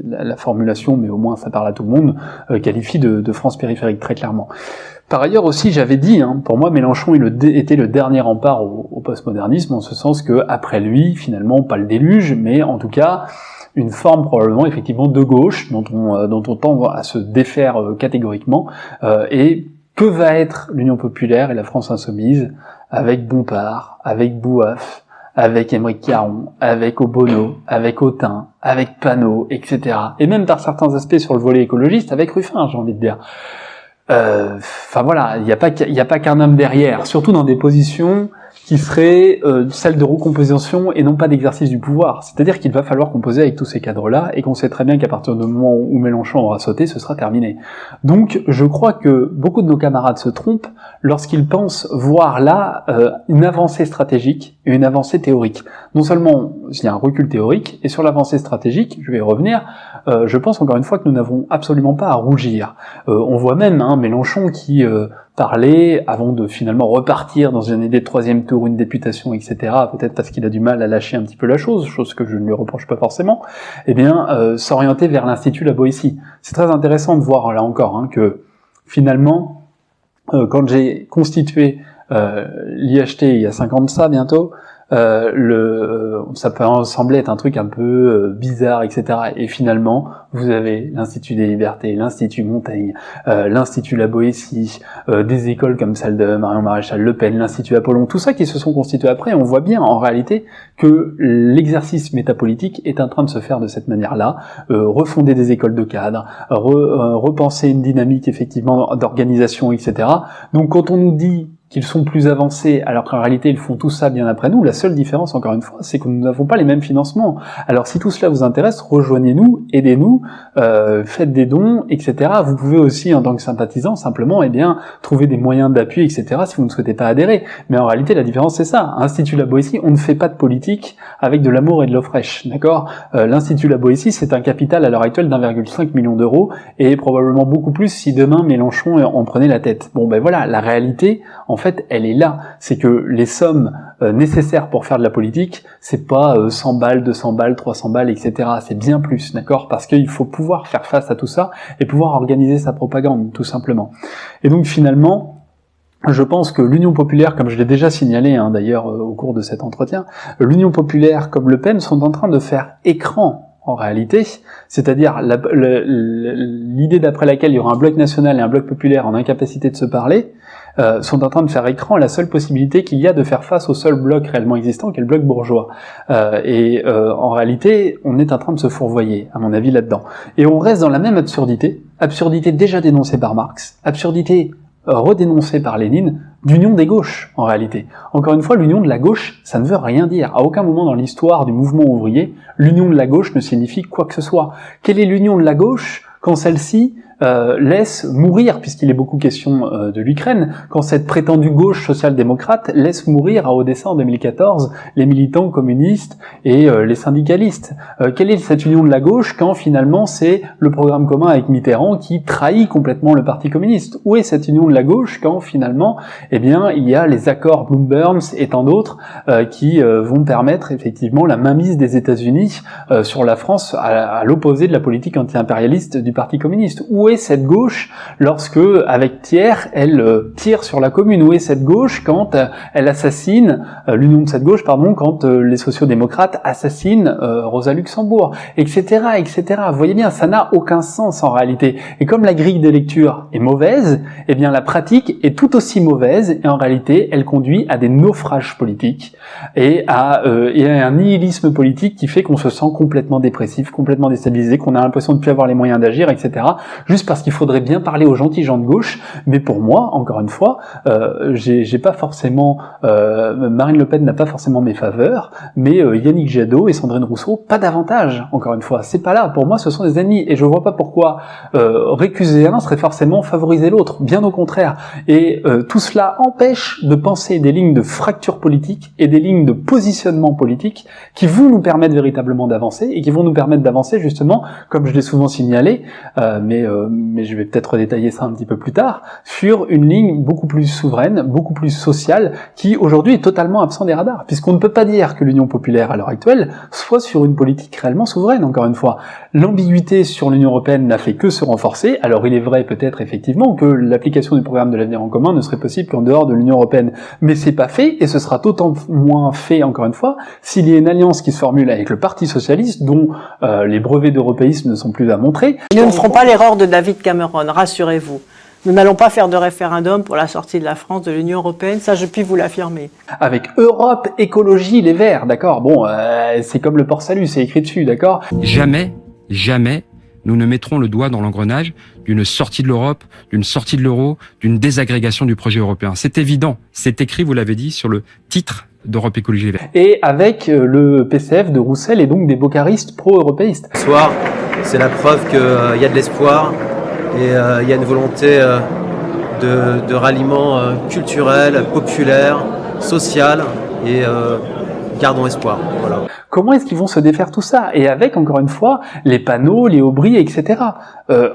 la formulation, mais au moins ça parle à tout le monde, qualifie de France périphérique très clairement. Par ailleurs aussi, j'avais dit, pour moi, Mélenchon était le dernier rempart au postmodernisme, en ce sens que après lui, finalement, pas le déluge, mais en tout cas une forme probablement effectivement de gauche dont on tend à se défaire catégoriquement. Et que va être l'Union populaire et la France insoumise avec Bompard, avec Bouaf, avec Émeric Caron, avec Obono, avec Autain, avec Panot, etc. Et même par certains aspects sur le volet écologiste, avec Ruffin, j'ai envie de dire. Enfin voilà, il n'y a pas qu'un homme derrière, surtout dans des positions qui serait celle de recomposition et non pas d'exercice du pouvoir. C'est-à-dire qu'il va falloir composer avec tous ces cadres-là et qu'on sait très bien qu'à partir du moment où Mélenchon aura sauté, ce sera terminé. Donc je crois que beaucoup de nos camarades se trompent lorsqu'ils pensent voir là une avancée stratégique et une avancée théorique. Non seulement il y a un recul théorique, et sur l'avancée stratégique, je vais y revenir, je pense encore une fois que nous n'avons absolument pas à rougir. On voit même Mélenchon qui parlait, avant de finalement repartir dans une idée de troisième tour, une députation, etc., peut-être parce qu'il a du mal à lâcher un petit peu la chose que je ne lui reproche pas forcément, eh bien, s'orienter vers l'Institut La Boétie. C'est très intéressant de voir, là encore, que finalement, quand j'ai constitué l'IHT il y a 5 ans de ça bientôt, ça peut sembler être un truc un peu bizarre, etc. Et finalement, vous avez l'Institut des Libertés, l'Institut Montaigne, l'Institut La Boétie, des écoles comme celle de Marion Maréchal Le Pen, l'Institut Apollon, tout ça qui se sont constitués après. On voit bien en réalité que l'exercice métapolitique est en train de se faire de cette manière-là, refonder des écoles de cadres, repenser une dynamique effectivement d'organisation, etc. Donc quand on nous dit qu'ils sont plus avancés, alors qu'en réalité ils font tout ça bien après nous. La seule différence, encore une fois, c'est que nous n'avons pas les mêmes financements. Alors si tout cela vous intéresse, rejoignez-nous, aidez-nous, faites des dons, etc. Vous pouvez aussi, en tant que sympathisant, simplement, trouver des moyens d'appui, etc. si vous ne souhaitez pas adhérer. Mais en réalité, la différence, c'est ça. Institut La Boétie, on ne fait pas de politique avec de l'amour et de l'eau fraîche, d'accord ? L'Institut La Boétie, c'est un capital à l'heure actuelle d'1,5 million d'euros, et probablement beaucoup plus si demain Mélenchon en prenait la tête. Bon, ben voilà, la réalité, en fait, elle est là. C'est que les sommes nécessaires pour faire de la politique, c'est pas 100 balles, 200 balles, 300 balles, etc. C'est bien plus, d'accord ? Parce qu'il faut pouvoir faire face à tout ça et pouvoir organiser sa propagande, tout simplement. Et donc finalement, je pense que l'Union populaire, comme je l'ai déjà signalé d'ailleurs au cours de cet entretien, l'Union populaire comme Le Pen sont en train de faire écran en réalité, c'est-à-dire l'idée d'après laquelle il y aura un bloc national et un bloc populaire en incapacité de se parler, sont en train de faire écran la seule possibilité qu'il y a de faire face au seul bloc réellement existant, qui est le bloc bourgeois. En réalité, on est en train de se fourvoyer, à mon avis, là-dedans. Et on reste dans la même absurdité déjà dénoncée par Marx, absurdité redénoncée par Lénine, d'union des gauches, en réalité. Encore une fois, l'union de la gauche, ça ne veut rien dire. À aucun moment dans l'histoire du mouvement ouvrier, l'union de la gauche ne signifie quoi que ce soit. Quelle est l'union de la gauche quand celle-ci laisse mourir, puisqu'il est beaucoup question de l'Ukraine, quand cette prétendue gauche social-démocrate laisse mourir à Odessa en 2014 les militants communistes et les syndicalistes. Quelle est cette union de la gauche quand finalement c'est le programme commun avec Mitterrand qui trahit complètement le Parti communiste? Où est cette union de la gauche quand finalement il y a les accords Bloom-Burns et tant d'autres qui vont permettre effectivement la mainmise des États-Unis sur la France à l'opposé de la politique anti-impérialiste du Parti communiste? Où est cette gauche lorsque, avec Thiers, elle tire sur la commune? Où est cette gauche quand elle assassine, l'union de cette gauche, pardon, quand les sociodémocrates assassinent Rosa Luxembourg, etc., etc. Vous voyez bien, ça n'a aucun sens en réalité. Et comme la grille de lecture est mauvaise, eh bien la pratique est tout aussi mauvaise, et en réalité, elle conduit à des naufrages politiques et à un nihilisme politique qui fait qu'on se sent complètement dépressif, complètement déstabilisé, qu'on a l'impression de ne plus avoir les moyens d'agir, etc. Juste parce qu'il faudrait bien parler aux gentils gens de gauche, mais pour moi, encore une fois, j'ai pas forcément Marine Le Pen n'a pas forcément mes faveurs, mais Yannick Jadot et Sandrine Rousseau, pas davantage, encore une fois. C'est pas là, pour moi, ce sont des ennemis, et je vois pas pourquoi récuser un serait forcément favoriser l'autre, bien au contraire. Et tout cela empêche de penser des lignes de fracture politique et des lignes de positionnement politique qui vont nous permettre véritablement d'avancer, et qui vont nous permettre d'avancer justement, comme je l'ai souvent signalé, mais je vais peut-être détailler ça un petit peu plus tard, sur une ligne beaucoup plus souveraine, beaucoup plus sociale, qui aujourd'hui est totalement absent des radars, puisqu'on ne peut pas dire que l'Union populaire à l'heure actuelle soit sur une politique réellement souveraine, encore une fois. L'ambiguïté sur l'Union européenne n'a fait que se renforcer. Alors il est vrai peut-être effectivement que l'application du programme de l'avenir en commun ne serait possible qu'en dehors de l'Union européenne, mais c'est pas fait, et ce sera d'autant moins fait, encore une fois, s'il y a une alliance qui se formule avec le Parti socialiste, dont les brevets d'européisme ne sont plus à montrer. Nous ne ferons pas l'erreur de David Cameron, rassurez-vous. Nous n'allons pas faire de référendum pour la sortie de la France de l'Union européenne, ça je puis vous l'affirmer. Avec Europe, écologie, les Verts, d'accord. Bon, c'est comme le Port-Salut, c'est écrit dessus, d'accord. Jamais nous ne mettrons le doigt dans l'engrenage d'une sortie de l'Europe, d'une sortie de l'euro, d'une désagrégation du projet européen. C'est évident, c'est écrit, vous l'avez dit, sur le titre d'Europe Écologie Les Verts. Et avec le PCF de Roussel et donc des bocaristes pro-européistes. Ce soir, c'est la preuve qu'il y a de l'espoir et il y a une volonté de ralliement culturel, populaire, social et gardons espoir. Voilà. Comment est-ce qu'ils vont se défaire tout ça? Et avec, encore une fois, les panneaux, les aubry, etc.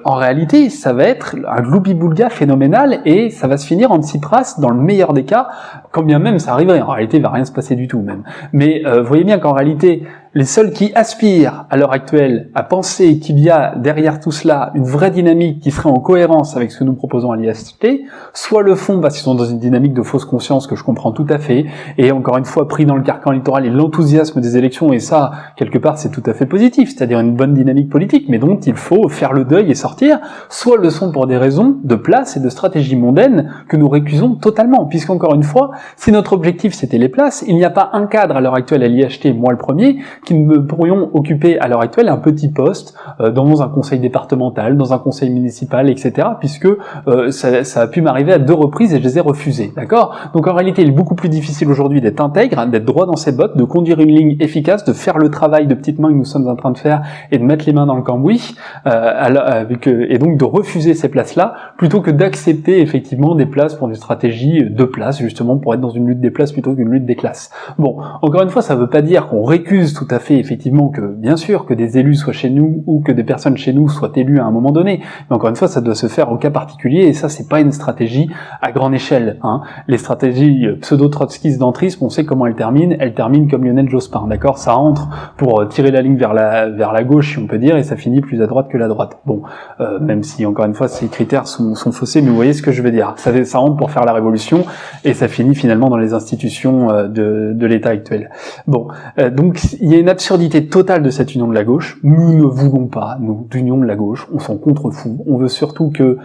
En réalité, ça va être un gloubi-boulga phénoménal et ça va se finir en Tsipras dans le meilleur des cas, quand bien même ça arriverait. En réalité, il va rien se passer du tout même. Mais voyez bien qu'en réalité, les seuls qui aspirent à l'heure actuelle à penser qu'il y a derrière tout cela une vraie dynamique qui serait en cohérence avec ce que nous proposons à l'IST, soit le font parce qu'ils sont dans une dynamique de fausse conscience que je comprends tout à fait, et encore une fois pris dans le carcan littoral et l'enthousiasme des élections, et ça, quelque part, c'est tout à fait positif, c'est-à-dire une bonne dynamique politique, mais dont il faut faire le deuil et sortir, soit le sont pour des raisons de place et de stratégie mondaine que nous récusons totalement, puisqu'encore une fois, si notre objectif c'était les places, il n'y a pas un cadre à l'heure actuelle à l'IHT, moi le premier, qui ne pourrions occuper à l'heure actuelle un petit poste dans un conseil départemental, dans un conseil municipal, etc., puisque ça a pu m'arriver à 2 reprises et je les ai refusées, d'accord? Donc en réalité, il est beaucoup plus difficile aujourd'hui d'être intègre, d'être droit dans ses bottes, de conduire une ligne efficace, de faire le travail de petite main que nous sommes en train de faire et de mettre les mains dans le cambouis, et donc de refuser ces places-là, plutôt que d'accepter effectivement des places pour des stratégies de place, justement pour être dans une lutte des places plutôt qu'une lutte des classes. Bon, encore une fois, ça ne veut pas dire qu'on récuse tout à fait effectivement que, bien sûr, que des élus soient chez nous ou que des personnes chez nous soient élues à un moment donné, mais encore une fois, ça doit se faire au cas particulier, et ça, c'est pas une stratégie à grande échelle, hein. Les stratégies pseudo-trotskistes d'entrisme, on sait comment elles terminent comme Lionel Jospin, d'accord? Ça entre pour tirer la ligne vers la gauche, si on peut dire, et ça finit plus à droite que la droite. Bon, même si, encore une fois, ces critères sont faussés, mais vous voyez ce que je veux dire. Ça entre pour faire la révolution, et ça finit finalement dans les institutions de l'État actuel. Bon, donc il y a une absurdité totale de cette union de la gauche. Nous ne voulons pas, nous, d'union de la gauche. On s'en contrefout. On veut surtout que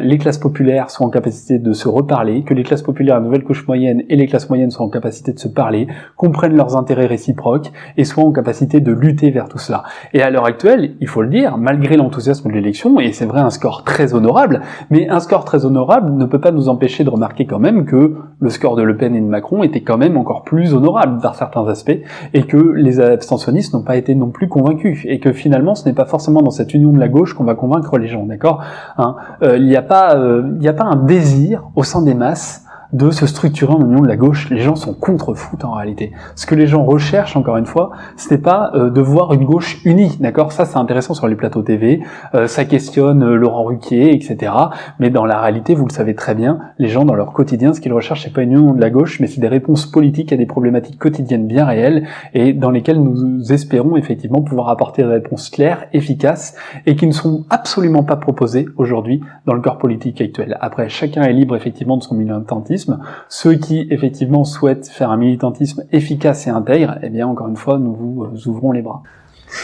les classes populaires soient en capacité de se reparler, que les classes populaires, la nouvelle couche moyenne et les classes moyennes soient en capacité de se parler, comprennent leurs intérêts réciproques et soient en capacité de lutter vers tout cela. Et à l'heure actuelle, il faut le dire, malgré l'enthousiasme de l'élection, et c'est vrai un score très honorable, mais un score très honorable ne peut pas nous empêcher de remarquer quand même que le score de Le Pen et de Macron était quand même encore plus honorable par certains aspects, et que les abstentionnistes n'ont pas été non plus convaincus, et que finalement ce n'est pas forcément dans cette union de la gauche qu'on va convaincre les gens, d'accord, hein, il n'y a pas un désir au sein des masses de se structurer en union de la gauche. Les gens sont contre-foot en réalité. Ce que les gens recherchent, encore une fois, ce n'est pas de voir une gauche unie, d'accord? Ça, c'est intéressant sur les plateaux TV, ça questionne Laurent Ruquier, etc. Mais dans la réalité, vous le savez très bien, les gens, dans leur quotidien, ce qu'ils recherchent, c'est pas une union de la gauche, mais c'est des réponses politiques à des problématiques quotidiennes bien réelles, et dans lesquelles nous espérons effectivement pouvoir apporter des réponses claires, efficaces, et qui ne sont absolument pas proposées aujourd'hui dans le corps politique actuel. Après, chacun est libre effectivement de son militantisme. Ceux qui effectivement souhaitent faire un militantisme efficace et intègre, eh bien encore une fois, nous vous ouvrons les bras.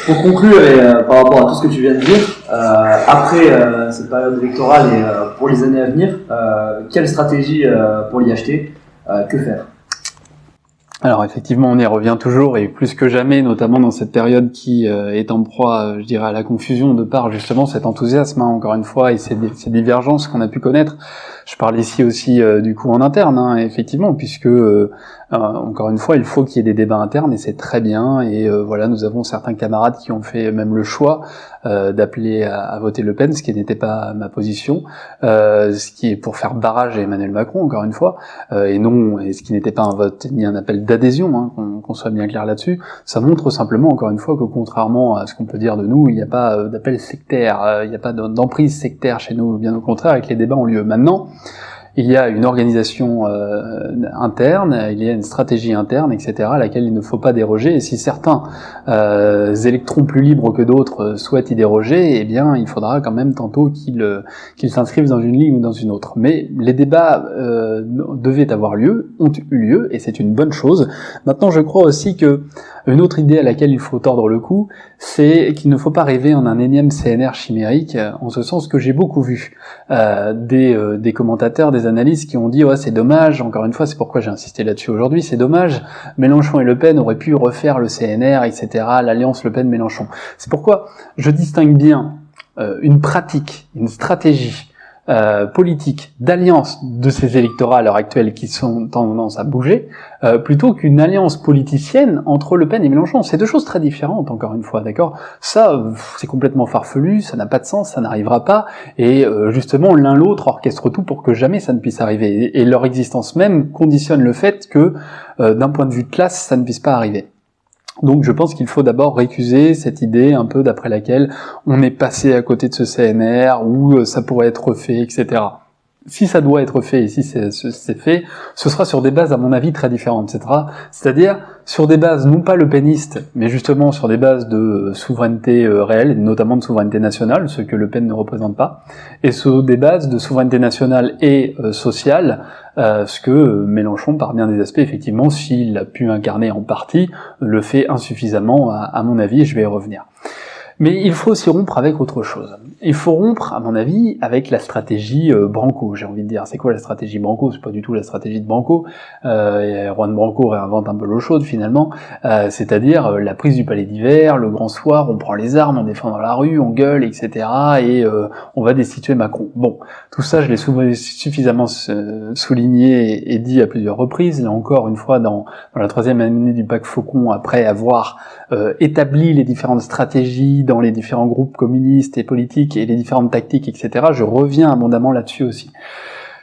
Pour conclure, et par rapport à tout ce que tu viens de dire, après cette période électorale et pour les années à venir, quelle stratégie pour l'IHT, que faire? Alors effectivement, on y revient toujours, et plus que jamais, notamment dans cette période qui est en proie, je dirais, à la confusion, de par justement cet enthousiasme, hein, encore une fois, et ces divergences qu'on a pu connaître. Je parle ici aussi du coup en interne, hein, effectivement, puisque encore une fois, il faut qu'il y ait des débats internes, et c'est très bien, et voilà, nous avons certains camarades qui ont fait même le choix d'appeler à voter Le Pen, ce qui n'était pas ma position, ce qui est pour faire barrage à Emmanuel Macron, encore une fois, et ce qui n'était pas un vote ni un appel d'adhésion, hein, qu'on soit bien clair là-dessus. Ça montre simplement, encore une fois, que contrairement à ce qu'on peut dire de nous, il n'y a pas d'appel sectaire, il n'y a pas d'emprise sectaire chez nous, bien au contraire, et que les débats ont lieu. Maintenant, il y a une organisation interne, il y a une stratégie interne, etc., à laquelle il ne faut pas déroger, et si certains électrons plus libres que d'autres souhaitent y déroger, eh bien, il faudra quand même tantôt qu'ils s'inscrivent dans une ligne ou dans une autre. Mais les débats devaient avoir lieu, ont eu lieu, et c'est une bonne chose. Maintenant, je crois aussi que une autre idée à laquelle il faut tordre le cou, c'est qu'il ne faut pas rêver en un énième CNR chimérique, en ce sens que j'ai beaucoup vu des commentateurs, des analystes qui ont dit « ouais, c'est dommage », encore une fois, c'est pourquoi j'ai insisté là-dessus aujourd'hui, c'est dommage, Mélenchon et Le Pen auraient pu refaire le CNR, etc., l'alliance Le Pen-Mélenchon. C'est pourquoi je distingue bien une pratique, une stratégie politique d'alliance de ces électorats à l'heure actuelle qui sont tendance à bouger, plutôt qu'une alliance politicienne entre Le Pen et Mélenchon. C'est deux choses très différentes, encore une fois, d'accord ? Ça, c'est complètement farfelu, ça n'a pas de sens, ça n'arrivera pas, et justement, l'un l'autre orchestre tout pour que jamais ça ne puisse arriver. Et leur existence même conditionne le fait que, d'un point de vue de classe, ça ne puisse pas arriver. Donc je pense qu'il faut d'abord récuser cette idée un peu d'après laquelle on est passé à côté de ce CNR, ou ça pourrait être fait, etc. Si ça doit être fait, et si c'est fait, ce sera sur des bases, à mon avis, très différentes, etc. C'est-à-dire sur des bases non pas le-penistes, mais justement sur des bases de souveraineté réelle, et notamment de souveraineté nationale, ce que Le Pen ne représente pas, et sur des bases de souveraineté nationale et sociale, ce que Mélenchon, par bien des aspects, effectivement, s'il a pu incarner en partie, le fait insuffisamment, à mon avis, et je vais y revenir. Mais il faut aussi rompre avec autre chose. Il faut rompre, à mon avis, avec la stratégie Branco, j'ai envie de dire. C'est quoi la stratégie Branco ? C'est pas du tout la stratégie de Branco. Juan Branco réinvente un peu l'eau chaude, finalement. C'est-à-dire la prise du palais d'hiver, le grand soir, on prend les armes, on défend dans la rue, on gueule, etc. Et on va destituer Macron. Bon, tout ça, je l'ai suffisamment souligné et dit à plusieurs reprises. Là encore, une fois, dans la 3e année du Pacte Faucon, après avoir établi les différentes stratégies dans les différents groupes communistes et politiques et les différentes tactiques, etc. Je reviens abondamment là-dessus aussi.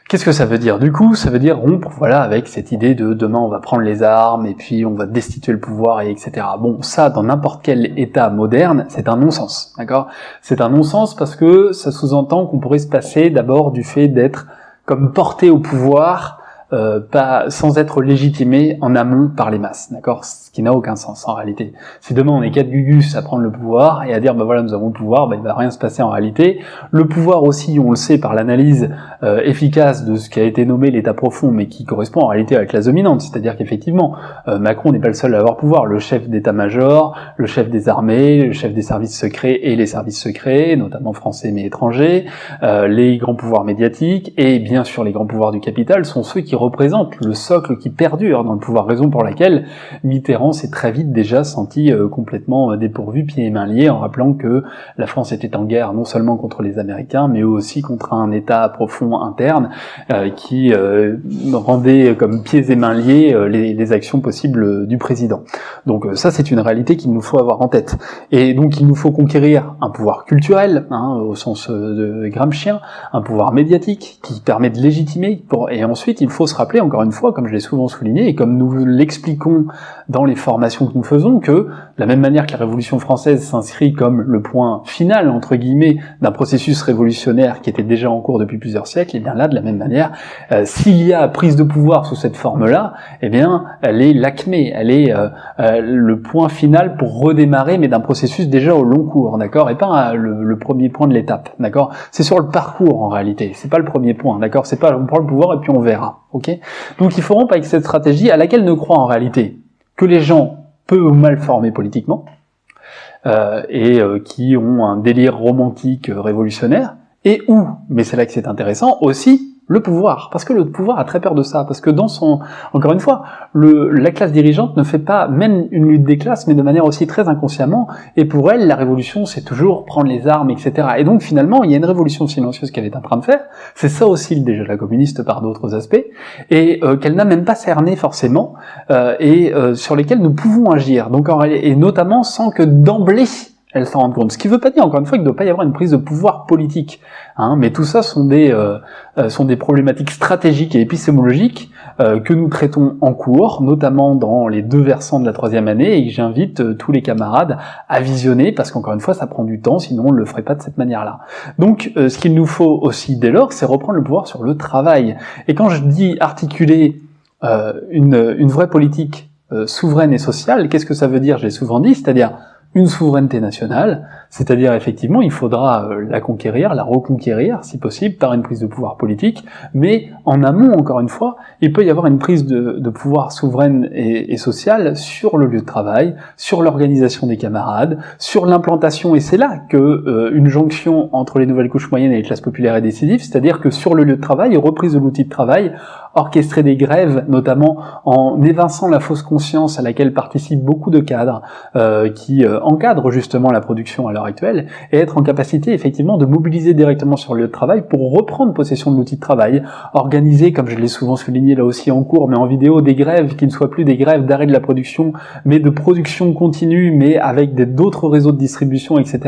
Qu'est-ce que ça veut dire ? Du coup, ça veut dire rompre, voilà, avec cette idée de demain on va prendre les armes et puis on va destituer le pouvoir, et etc. Bon, ça, dans n'importe quel État moderne, c'est un non-sens, d'accord ? C'est un non-sens parce que ça sous-entend qu'on pourrait se passer d'abord du fait d'être comme porté au pouvoir, pas sans être légitimé en amont par les masses, d'accord ? Ce qui n'a aucun sens en réalité. Si demain on est 4 gugus à prendre le pouvoir et à dire bah voilà nous avons le pouvoir, bah il va rien se passer en réalité. Le pouvoir aussi, on le sait par l'analyse efficace de ce qui a été nommé l'état profond, mais qui correspond en réalité à la classe dominante, c'est-à-dire qu'effectivement Macron n'est pas le seul à avoir pouvoir. Le chef d'état-major, le chef des armées, le chef des services secrets et les services secrets, notamment français mais étrangers, les grands pouvoirs médiatiques et bien sûr les grands pouvoirs du capital sont ceux qui représentent le socle qui perdure dans le pouvoir, raison pour laquelle Mitterrand s'est très vite déjà senti complètement dépourvu, pieds et mains liés, en rappelant que la France était en guerre non seulement contre les Américains, mais aussi contre un État profond interne qui rendait comme pieds et mains liés les actions possibles du président. Donc ça, c'est une réalité qu'il nous faut avoir en tête. Et donc il nous faut conquérir un pouvoir culturel, au sens de Gramscien, un pouvoir médiatique qui permet de légitimer, et ensuite il faut se rappeler, encore une fois, comme je l'ai souvent souligné, et comme nous l'expliquons dans les formations que nous faisons, que de la même manière que la Révolution française s'inscrit comme le point final, entre guillemets, d'un processus révolutionnaire qui était déjà en cours depuis plusieurs siècles, et bien là, de la même manière, s'il y a prise de pouvoir sous cette forme-là, eh bien, elle est l'acmé, elle est le point final pour redémarrer, mais d'un processus déjà au long cours, d'accord, et pas le premier point de l'étape, d'accord. C'est sur le parcours, en réalité, c'est pas le premier point, d'accord, c'est pas on prend le pouvoir et puis on verra, ok. Donc il faut rompre avec cette stratégie à laquelle ne croient en réalité que les gens peu ou mal formés politiquement, qui ont un délire romantique révolutionnaire, et où, mais c'est là que c'est intéressant, aussi le pouvoir, parce que le pouvoir a très peur de ça, parce que dans son, encore une fois, la classe dirigeante ne fait pas même une lutte des classes, mais de manière aussi très inconsciemment, et pour elle, la révolution, c'est toujours prendre les armes, etc. Et donc finalement, il y a une révolution silencieuse qu'elle est en train de faire, c'est ça aussi déjà la communiste par d'autres aspects, et qu'elle n'a même pas cerné forcément, sur lesquels nous pouvons agir, donc et notamment sans que d'emblée, elle s'en rende compte. Ce qui ne veut pas dire, encore une fois, qu'il ne doit pas y avoir une prise de pouvoir politique. Mais tout ça sont des problématiques stratégiques et épistémologiques que nous traitons en cours, notamment dans les 2 versants de la 3e année, et que j'invite tous les camarades à visionner, parce qu'encore une fois, ça prend du temps, sinon on ne le ferait pas de cette manière-là. Donc, ce qu'il nous faut aussi, dès lors, c'est reprendre le pouvoir sur le travail. Et quand je dis articuler une vraie politique souveraine et sociale, qu'est-ce que ça veut dire ? J'ai souvent dit, c'est-à-dire une souveraineté nationale, c'est-à-dire effectivement il faudra la conquérir, la reconquérir si possible par une prise de pouvoir politique, mais en amont encore une fois, il peut y avoir une prise de pouvoir souveraine et sociale sur le lieu de travail, sur l'organisation des camarades, sur l'implantation, et c'est là que une jonction entre les nouvelles couches moyennes et les classes populaires est décisive, c'est-à-dire que sur le lieu de travail, reprise de l'outil de travail orchestrer des grèves, notamment en évinçant la fausse conscience à laquelle participent beaucoup de cadres qui encadrent justement la production à l'heure actuelle, et être en capacité effectivement de mobiliser directement sur le lieu de travail pour reprendre possession de l'outil de travail, organiser, comme je l'ai souvent souligné là aussi en cours, mais en vidéo, des grèves qui ne soient plus des grèves d'arrêt de la production, mais de production continue, mais avec d'autres réseaux de distribution, etc.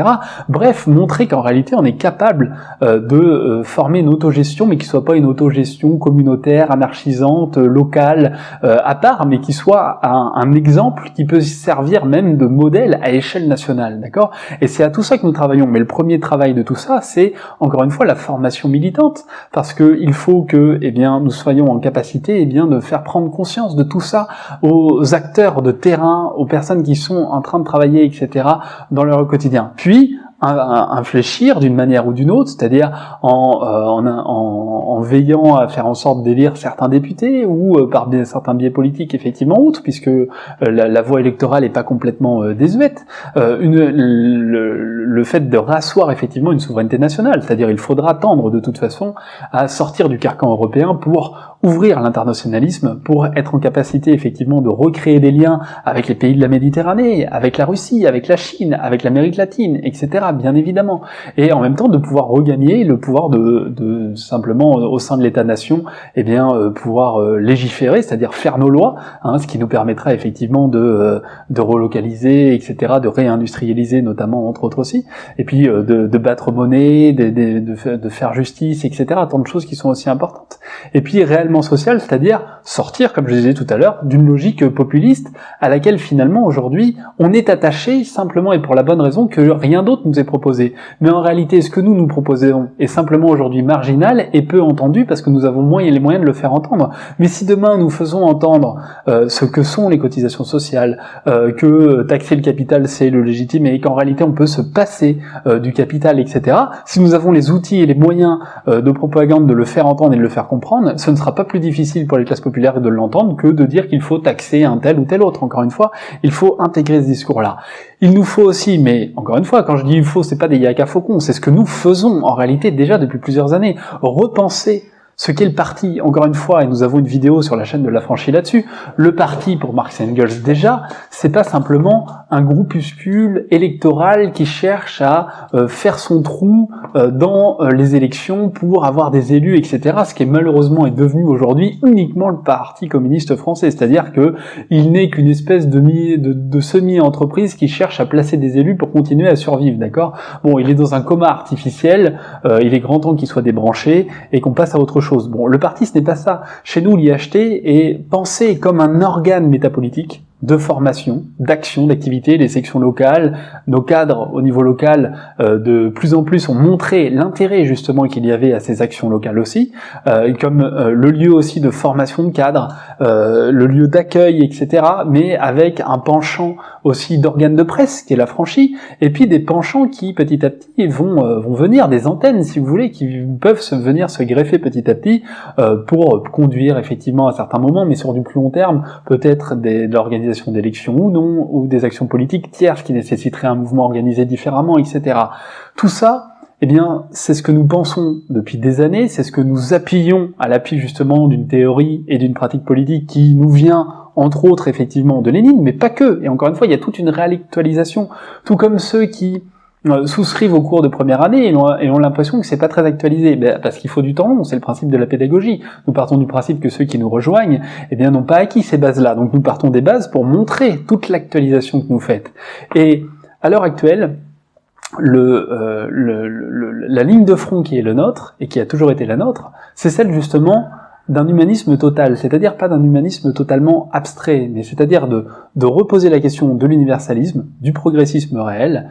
Bref, montrer qu'en réalité on est capable de former une autogestion, mais qui soit pas une autogestion communautaire, anarchisante, locale, à part, mais qui soit un exemple qui peut servir même de modèle à échelle nationale, d'accord? Et c'est à tout ça que nous travaillons. Mais le premier travail de tout ça, c'est encore une fois la formation militante, parce que il faut que, eh bien, nous soyons en capacité, eh bien, de faire prendre conscience de tout ça aux acteurs de terrain, aux personnes qui sont en train de travailler, etc., dans leur quotidien. Puis infléchir d'une manière ou d'une autre, c'est-à-dire en veillant à faire en sorte d'élire certains députés ou par certains biais politiques effectivement outre, puisque la voie électorale n'est pas complètement désuète, le fait de rasseoir effectivement une souveraineté nationale, c'est-à-dire il faudra tendre de toute façon à sortir du carcan européen pour ouvrir l'internationalisme, pour être en capacité effectivement de recréer des liens avec les pays de la Méditerranée, avec la Russie, avec la Chine, avec l'Amérique latine, etc., bien évidemment. Et en même temps de pouvoir regagner le pouvoir de simplement au sein de l'État-nation, eh bien pouvoir légiférer, c'est-à-dire faire nos lois, hein, ce qui nous permettra effectivement de relocaliser, etc., de réindustrialiser notamment entre autres aussi, et puis de battre monnaie, de faire justice, etc., tant de choses qui sont aussi importantes. Et puis réellement social, c'est-à-dire sortir, comme je disais tout à l'heure, d'une logique populiste à laquelle finalement aujourd'hui on est attaché simplement et pour la bonne raison que rien d'autre nous est proposé. Mais en réalité, ce que nous proposons est simplement aujourd'hui marginal et peu entendu parce que nous avons les moyens de le faire entendre. Mais si demain nous faisons entendre ce que sont les cotisations sociales, que taxer le capital c'est le légitime et qu'en réalité on peut se passer du capital, etc., si nous avons les outils et les moyens de propagande de le faire entendre et de le faire comprendre, ce ne sera pas plus difficile pour les classes populaires de l'entendre que de dire qu'il faut taxer un tel ou tel autre. Encore une fois, il faut intégrer ce discours-là. Il nous faut aussi, mais encore une fois, quand je dis il faut, c'est pas des yaka faucons, c'est ce que nous faisons en réalité déjà depuis plusieurs années, repenser ce qu'est le parti, encore une fois, et nous avons une vidéo sur la chaîne de l'Affranchi là-dessus, le parti pour Marx et Engels déjà, c'est pas simplement un groupuscule électoral qui cherche à faire son trou dans les élections pour avoir des élus, etc., ce qui est malheureusement est devenu aujourd'hui uniquement le parti communiste français, c'est-à-dire que il n'est qu'une espèce de semi-entreprise qui cherche à placer des élus pour continuer à survivre, d'accord? Bon, il est dans un coma artificiel, il est grand temps qu'il soit débranché et qu'on passe à autre chose. Bon, le parti, ce n'est pas ça. Chez nous, l'IHT est pensé comme un organe métapolitique de formation, d'action, d'activité, les sections locales, nos cadres au niveau local de plus en plus ont montré l'intérêt justement qu'il y avait à ces actions locales aussi, comme le lieu aussi de formation de cadres, le lieu d'accueil, etc., mais avec un penchant aussi d'organes de presse qui est l'Affranchi, et puis des penchants qui petit à petit vont venir, des antennes si vous voulez, qui peuvent venir se greffer petit à petit pour conduire effectivement à certains moments, mais sur du plus long terme, peut-être de l'organisation d'élections ou non, ou des actions politiques tierces qui nécessiteraient un mouvement organisé différemment, etc. Tout ça, eh bien, c'est ce que nous pensons depuis des années, c'est ce que nous appuyons à l'appui justement d'une théorie et d'une pratique politique qui nous vient entre autres effectivement de Lénine, mais pas que. Et encore une fois, il y a toute une réactualisation, tout comme ceux qui souscrivent au cours de première année et ont l'impression que c'est pas très actualisé, parce qu'il faut du temps long, c'est le principe de la pédagogie. Nous partons du principe que ceux qui nous rejoignent, eh bien, n'ont pas acquis ces bases-là. Donc nous partons des bases pour montrer toute l'actualisation que nous faites. Et à l'heure actuelle, la ligne de front qui est le nôtre, et qui a toujours été la nôtre, c'est celle justement d'un humanisme total, c'est-à-dire pas d'un humanisme totalement abstrait, mais c'est-à-dire de reposer la question de l'universalisme, du progressisme réel,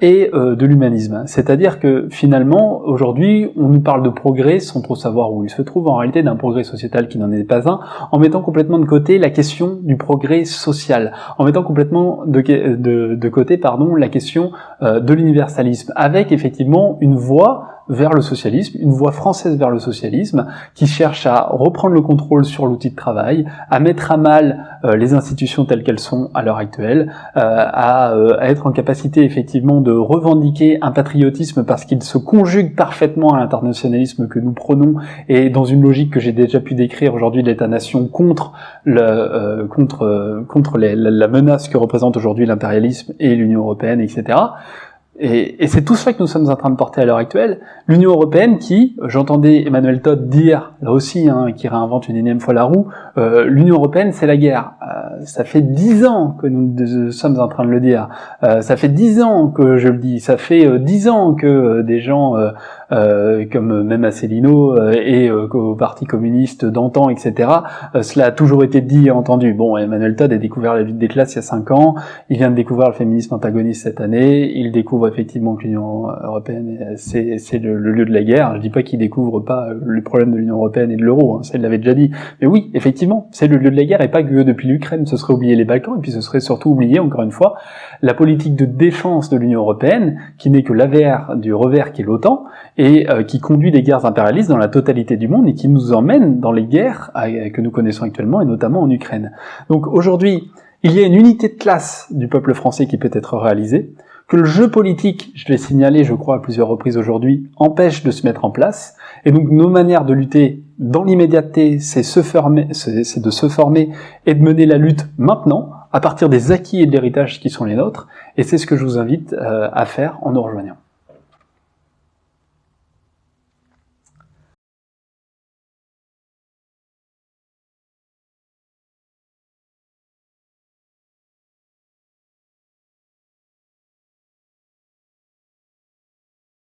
et de l'humanisme. C'est-à-dire que finalement, aujourd'hui, on nous parle de progrès sans trop savoir où il se trouve, en réalité d'un progrès sociétal qui n'en est pas un, en mettant complètement de côté la question du progrès social, en mettant complètement de côté la question de l'universalisme, avec effectivement une voie vers le socialisme, une voie française vers le socialisme, qui cherche à reprendre le contrôle sur l'outil de travail, à mettre à mal les institutions telles qu'elles sont à l'heure actuelle, à être en capacité effectivement de revendiquer un patriotisme parce qu'il se conjugue parfaitement à l'internationalisme que nous prônons et dans une logique que j'ai déjà pu décrire aujourd'hui de l'État-nation contre la menace que représente aujourd'hui l'impérialisme et l'Union européenne, etc. Et c'est tout cela que nous sommes en train de porter à l'heure actuelle. L'Union européenne qui, j'entendais Emmanuel Todd dire, là aussi, qui réinvente une énième fois la roue, l'Union européenne c'est la guerre. Ça fait 10 ans que nous sommes en train de le dire. Ça fait 10 ans que je le dis. Ça fait 10 ans que des gens comme même Asselineau et au Parti communiste d'antan, etc. Cela a toujours été dit et entendu. Bon, Emmanuel Todd a découvert la lutte des classes il y a 5 ans. Il vient de découvrir le féminisme antagoniste cette année. Il découvre effectivement que l'Union européenne c'est le lieu de la guerre. Je dis pas qu'il découvre pas le problème de l'Union européenne et de l'euro, ça il l'avait déjà dit. Mais oui, effectivement, c'est le lieu de la guerre et pas que depuis l'Ukraine. Ce serait oublier les Balkans et puis ce serait surtout oublier, encore une fois, la politique de défense de l'Union européenne qui n'est que l'avers du revers qui est l'OTAN et qui conduit les guerres impérialistes dans la totalité du monde et qui nous emmène dans les guerres que nous connaissons actuellement et notamment en Ukraine. Donc aujourd'hui, il y a une unité de classe du peuple français qui peut être réalisée, que le jeu politique, je l'ai signalé, je crois, à plusieurs reprises aujourd'hui, empêche de se mettre en place. Et donc, nos manières de lutter dans l'immédiateté, c'est de se former et de mener la lutte maintenant, à partir des acquis et de l'héritage qui sont les nôtres. Et c'est ce que je vous invite à faire en nous rejoignant.